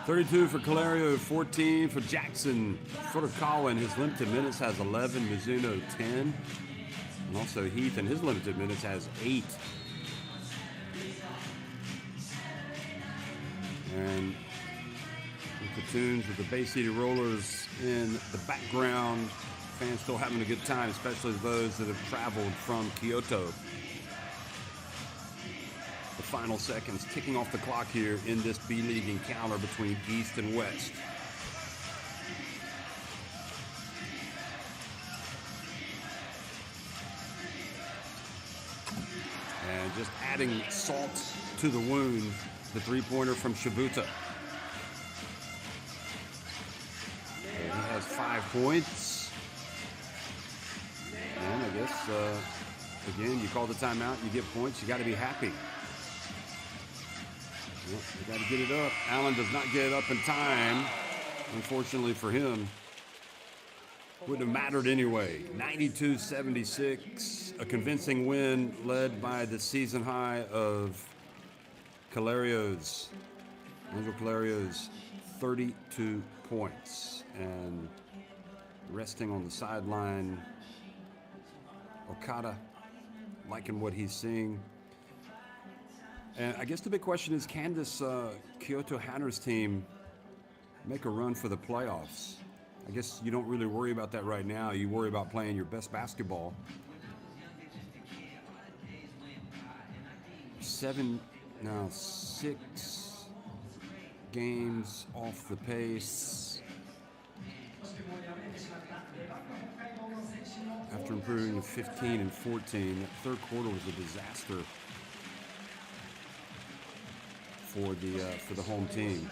[SPEAKER 1] .32 for Calario, 14 for Jackson. Furukawa in his limited minutes has 11, Mizuno 10. And also Heath in his limited minutes has 8. And the platoons with the Bay City Rollers in the background. Fans still having a good time, especially those that have traveled from Kyoto. The final seconds, ticking off the clock here in this B-League encounter between East and West. And just adding salt to the wound, the three-pointer from Shibuta. And he has 5 points. And I guess, again, you call the timeout, you get points, you got to be happy. Yep, you got to get it up. Allen does not get it up in time, unfortunately for him. Wouldn't have mattered anyway. 92-76, a convincing win led by the season high of Calarios. Angel Calarios, 32 points. And resting on the sideline, Okada, liking what he's seeing. And I guess the big question is, can this Kyoto HANNARYZ team make a run for the playoffs? I guess you don't really worry about that right now. You worry about playing your best basketball. 6 games off the pace. After improving to 15 and 14, that third quarter was a disaster for the home team.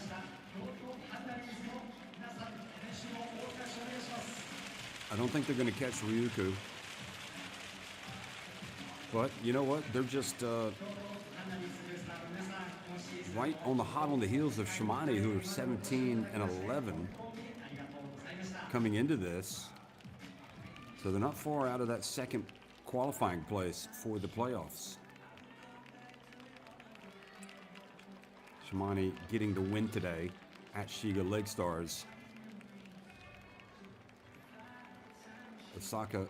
[SPEAKER 1] I don't think they're going to catch Ryuku. But you know what? They're just right on the hot on the heels of Shimane, who are 17 and 11 coming into this. So they're not far out of that second qualifying place for the playoffs. Shimane getting the win today at Shiga Lake Stars. Osaka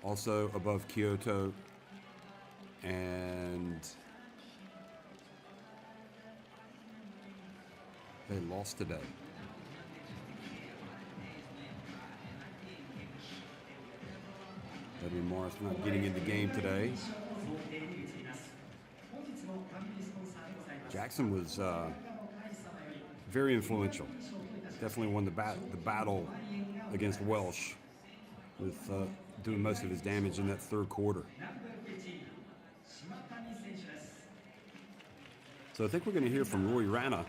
[SPEAKER 1] also above Kyoto, and they lost today. Edwin Morris not getting in the game today. Jackson was very influential. Definitely won the battle against Welsh, with doing most of his damage in that third quarter. So I think we're going to hear from Roy Rana.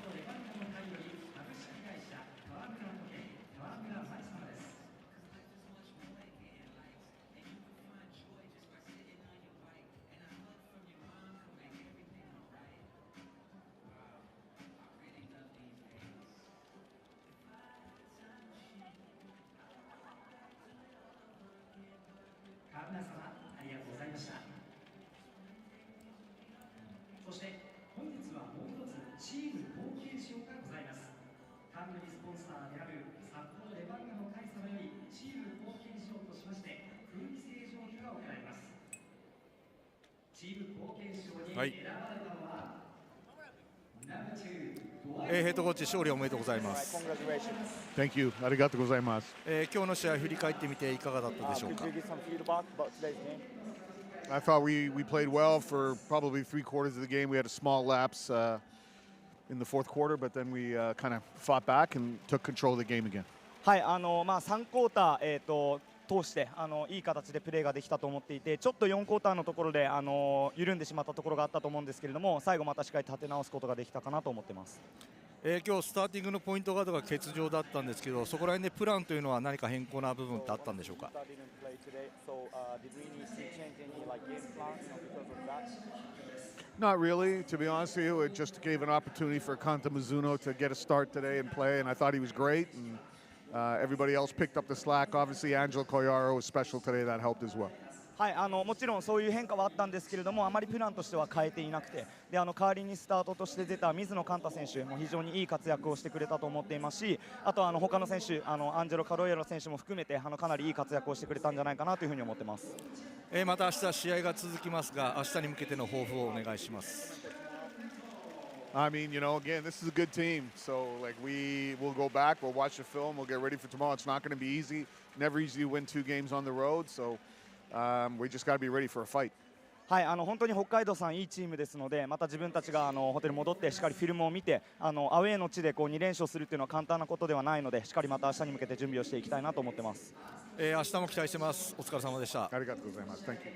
[SPEAKER 4] ヘッドコーチ勝利おめでとうございます。
[SPEAKER 5] Thank you. ありがとうございます。
[SPEAKER 4] 今日の試合振り返ってみていかがだったでしょうか。
[SPEAKER 5] I thought we played well for probably 3/4 of the game. We had a small lapse in the fourth quarter, but then we kind of fought back and took control of the game again.
[SPEAKER 6] はい、3クォーター、通していい形でプレーができたと思っていて、ちょっと4クォーターのところで緩んでしまったところがあったと思うんですけれども、最後またしっかり立て直すことができたかなと思ってます。
[SPEAKER 4] 今日スターティングのポイントガードが欠場だったんですけど、そこら辺でプランというのは何か変更な部分ってあったんでしょうか。
[SPEAKER 5] Not really, to be honest with you. It just gave an opportunity for Kanta Mizuno to get a start today and play, and I thought he was great. And everybody else picked up the slack. Obviously, Angel Koyaro was special today. That helped as well.
[SPEAKER 6] はい、もちろんそういう変化はあったんですけれども、あまりプランとしては変えていなくて、で代わりにスタートとして出た水野寛太選手も非常にいい活躍をしてくれたと思っていますし、あと他の選手、アンジェロ・カロイエロ選手も含めてかなりいい活躍をしてくれたんじゃないかなというふうに思ってます。
[SPEAKER 4] また明日試合が続きますが、明日に向けての抱負をお願いします。
[SPEAKER 5] I mean, again, this is a good team. So, we will go back, we'll watch the film, we'll get ready for tomorrow. It's not going to be easy. Never easy to win 2 games on the road. So, we just got to be ready for a fight.
[SPEAKER 6] はい、本当に北海道さんいいチームですので、また自分たちがホテル戻ってしっかりフィルムを見て、アウェーの地で2連勝するっていうのは簡単なことではないので、しっかりまた明日に向けて準備をしていきたいなと思ってます。
[SPEAKER 4] 明日も期待してます。お疲れ様でした。
[SPEAKER 5] ありがとうございます。Thank you.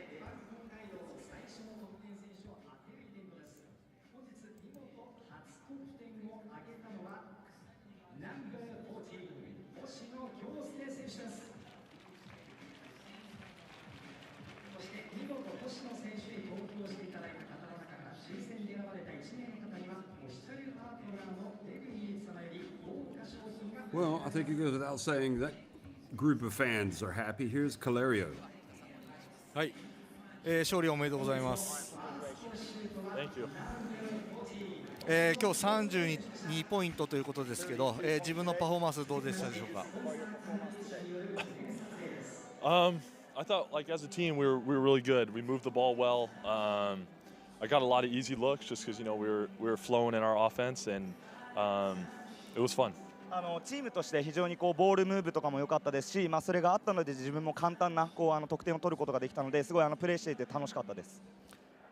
[SPEAKER 1] Well, I think it goes without saying that group of fans are happy. Here's Calerio.
[SPEAKER 4] はい、勝利おめでとうございます。
[SPEAKER 7] Thank you.
[SPEAKER 4] 今日32ポイントということですけど、自分のパフォーマンスどうでしたでしょうか。
[SPEAKER 7] I thought, like, as a team, we were really good. We moved the ball well. I got a lot of easy looks just because, you know, we were flowing in our offense, and it was fun.
[SPEAKER 6] チームとして非常にボールムーブとかも良かったですし、それがあったので自分も簡単な得点を取ることができたので、すごいプレーしていて楽しかったです。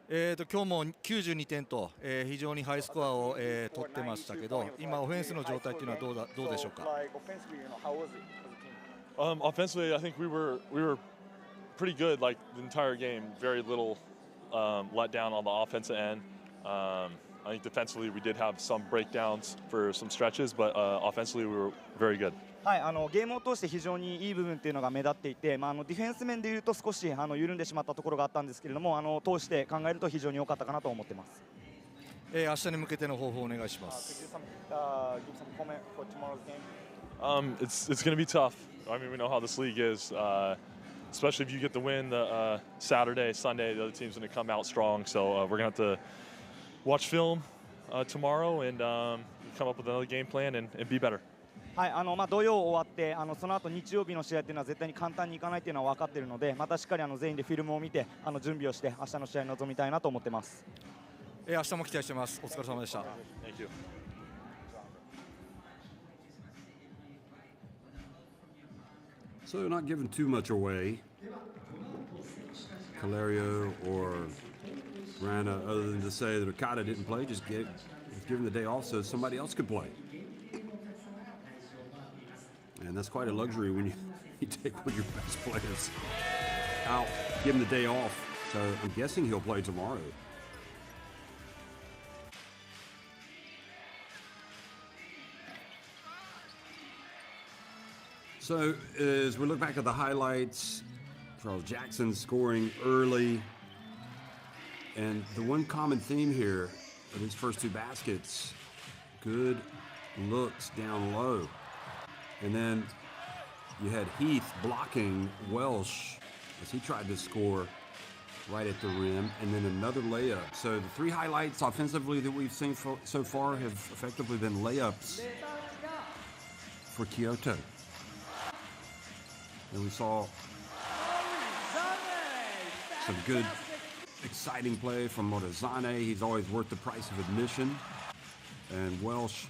[SPEAKER 4] 今日も92点と、非常にハイスコアを、取ってましたけど、今オフェンスの状態というのはどうでしょうか。
[SPEAKER 7] Offensively, I think we were pretty good, like the entire game. Very little let down on the offensive end. I think defensively we did have some breakdowns for some stretches, but offensively we were very good.
[SPEAKER 6] はい、ゲームを通して非常にいい部分っていうのが目立っていて、ディフェンス面でいうと少し緩んでしまったところがあったんですけれども、通して考えると非常に良かったかなと思ってます。
[SPEAKER 4] 明日に向けての抱負をお願いします。
[SPEAKER 7] It's going to be tough. I mean, we know how this league is, especially if you get the win the Saturday, Sunday. The other team's going to come out strong, so we're going to have to watch film tomorrow and come up with another game plan and be better.
[SPEAKER 6] はい、土曜終わってその後日曜日の試合っていうのは絶対に簡単にいかないっていうのは分かっているので、またしっかり全員でフィルムを見て準備をして明日の試合に臨みたいなと思ってます。
[SPEAKER 4] 明日も期待してます。お疲れ様でした。
[SPEAKER 7] Thank you.
[SPEAKER 1] So not giving too much away, Calerio or Rana, other than to say that Okada didn't play, just give him the day off so somebody else could play. And that's quite a luxury when you take one of your best players out, give him the day off. So I'm guessing he'll play tomorrow. So as we look back at the highlights, Charles Jackson scoring early. And the one common theme here of these first two baskets, good looks down low. And then you had Heath blocking Welsh as he tried to score right at the rim, and then another layup. So the three highlights offensively that we've seen so far have effectively been layups for Kyoto. And we saw some good, exciting play from Morizane. He's always worth the price of admission. And Welsh,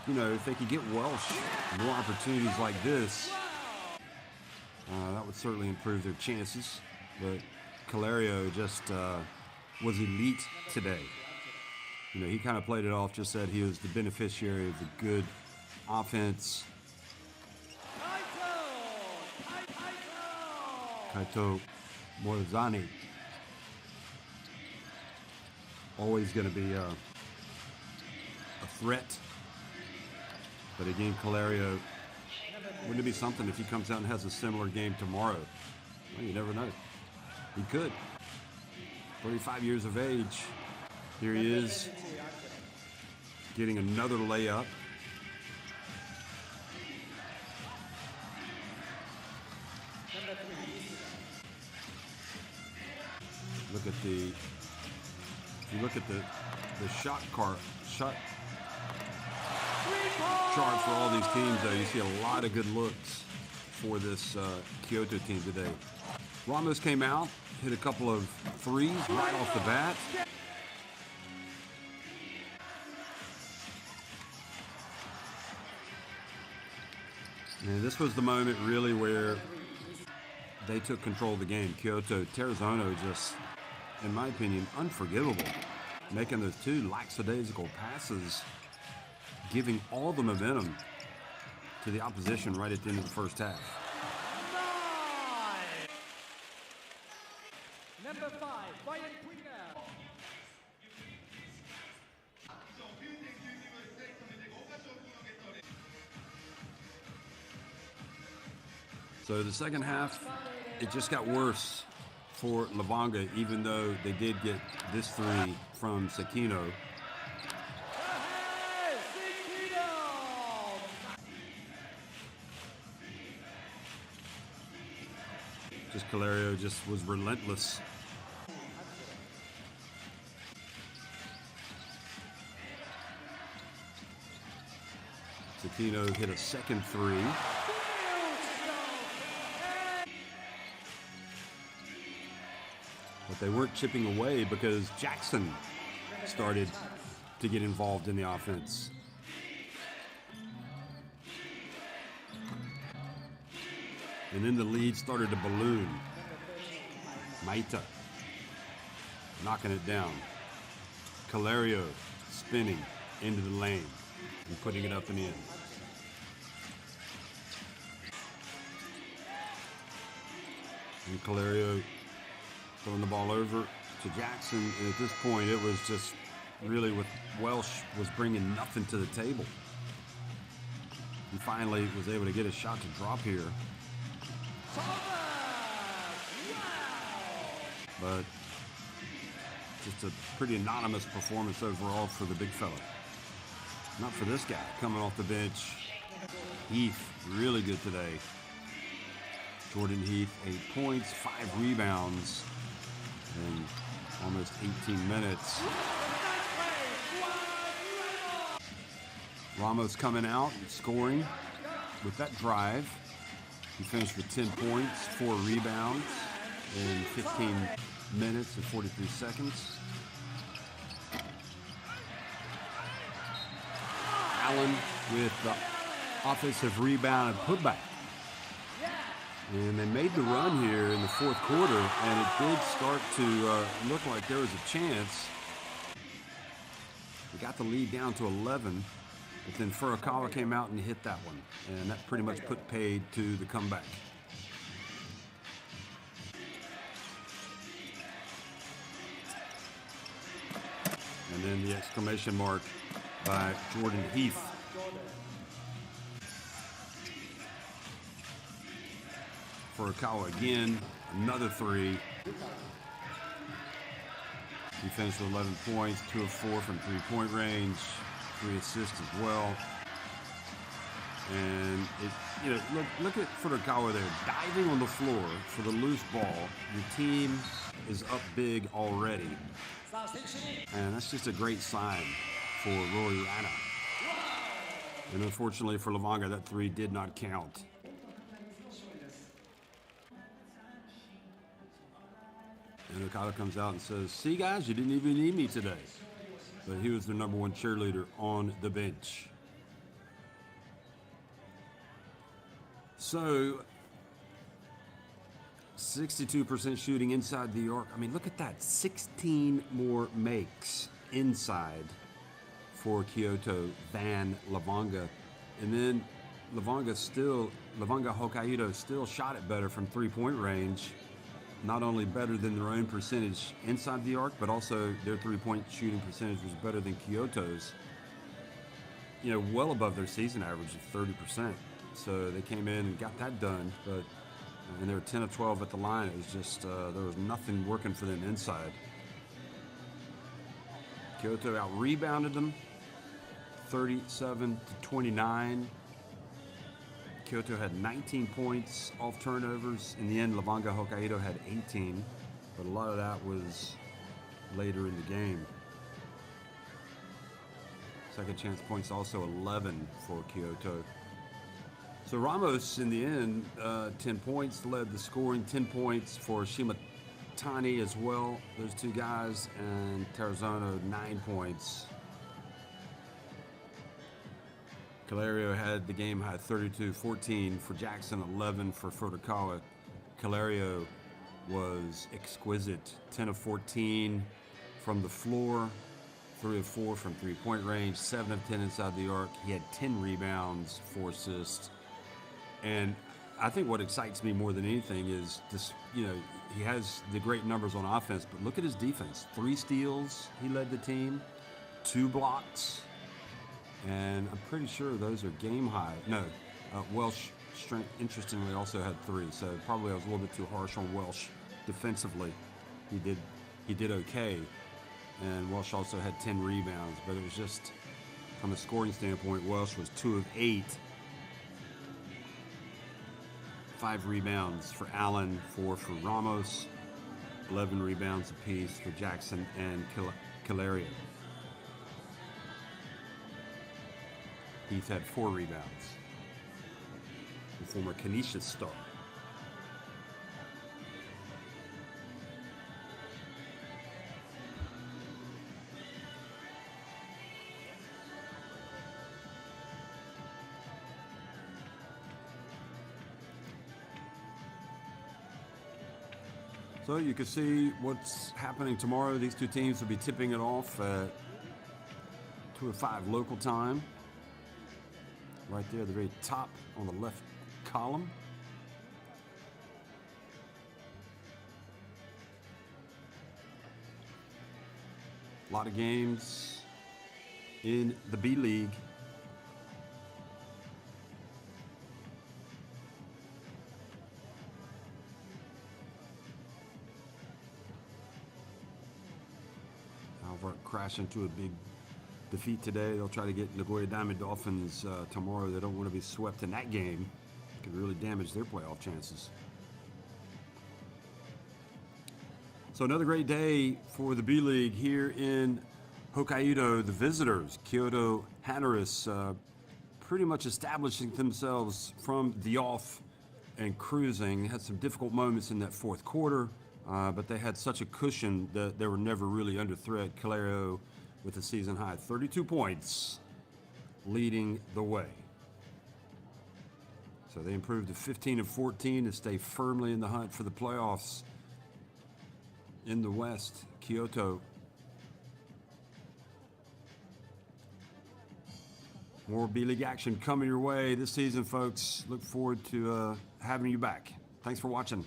[SPEAKER 1] you know, if they could get Welsh more opportunities like this, that would certainly improve their chances. But Calerio just was elite today. You know, he kind of played it off, just said he was the beneficiary of the good offense. Kaito Morizane, always going to be a threat. But again, Calerio, wouldn't it be something if he comes out and has a similar game tomorrow? Well, you never know. He could. 35 years of age. Here he is, getting another layup. Look at the, if you look at the shot chart for all these teams, though, you see a lot of good looks for this Kyoto team today. Ramos came out, hit a couple of threes right off the bat. And this was the moment really where they took control of the game. Kyoto, Terrazono just in my opinion, unforgivable. Making those two lackadaisical passes, giving all the momentum to the opposition right at the end of the first half.
[SPEAKER 2] Number 5, Brian Quinger.
[SPEAKER 1] So the second half, it just got worse for Levanga, even though they did get this three from Sekino. Just Calerio just was relentless. Sekino hit a second three. But they weren't chipping away because Jackson started to get involved in the offense. And then the lead started to balloon. Maita knocking it down. Calerio spinning into the lane and putting it up and in. And Calerio throwing the ball over to Jackson, and at this point it was just really with Welsh was bringing nothing to the table. He finally was able to get a shot to drop here. But just a pretty anonymous performance overall for the big fella. Not for this guy coming off the bench. Heath, really good today. Jordan Heath, 8 points, 5 rebounds in almost 18 minutes. Ramos coming out and scoring with that drive. He finished with 10 points, 4 rebounds in 15 minutes and 43 seconds. Allen with the offensive rebound and putback. And they made the run here in the fourth quarter, and it did start to look like there was a chance. They got the lead down to 11, but then Furukawa came out and hit that one, and that pretty much put paid to the comeback. And then the exclamation mark by Jordan Heath. Furukawa again, another three. He finished with 11 points, 2 of 4 from three-point range, 3 assists as well. And look at Furukawa there, diving on the floor for the loose ball. Your team is up big already. And that's just a great sign for Rory Anna. And unfortunately for Levanga, that three did not count. And Okada comes out and says, "See guys, you didn't even need me today." But he was their #1 cheerleader on the bench. So 62% shooting inside the arc. I mean, look at that. 16 more makes inside for Kyoto than Levanga. And then Levanga Hokkaido still shot it better from three-point range. Not only better than their own percentage inside the arc, but also their three-point shooting percentage was better than Kyoto's. Well above their season average of 30%. So they came in and got that done, and they were 10 of 12 at the line. It was just, there was nothing working for them inside. Kyoto out-rebounded them, 37-29. Kyoto had 19 points off turnovers. In the end, Levanga Hokkaido had 18, but a lot of that was later in the game. Second chance points also 11 for Kyoto. So Ramos, in the end, 10 points, led the scoring. 10 points for Shimatani as well, those two guys, and Tarazona, 9 points. Calerio had the game high 32-14 for Jackson, 11 for Furukawa. Calerio was exquisite. 10 of 14 from the floor, 3 of 4 from three-point range, 7 of 10 inside the arc. He had 10 rebounds, 4 assists. And I think what excites me more than anything is this, he has the great numbers on offense, but look at his defense. 3 steals, he led the team, 2 blocks, and I'm pretty sure those are game high. No, Welsh, interestingly, also had 3, so probably I was a little bit too harsh on Welsh defensively. He did okay, and Welsh also had 10 rebounds, but it was just, from a scoring standpoint, Welsh was 2 of 8. 5 rebounds for Allen, 4 for Ramos, 11 rebounds apiece for Jackson and Calaria. Heath had 4 rebounds. The former Canisius star. So you can see what's happening tomorrow. These 2 teams will be tipping it off at 2:05 local time. Right there, the very top on the left column. A lot of games in the B.LEAGUE. Crash into a big defeat today. They'll try to get Nagoya Diamond Dolphins tomorrow. They don't want to be swept in that game. It could really damage their playoff chances. So another great day for the B.LEAGUE here in Hokkaido. The visitors, KYOTO HANNARYZ, pretty much establishing themselves from the off and cruising. Had some difficult moments in that 4th quarter. But they had such a cushion that they were never really under threat. Calario with a season high 32 points, leading the way. So they improved to 15 of 14 to stay firmly in the hunt for the playoffs in the West. KYOTO. More B.LEAGUE action coming your way this season, folks. Look forward to having you back. Thanks for watching.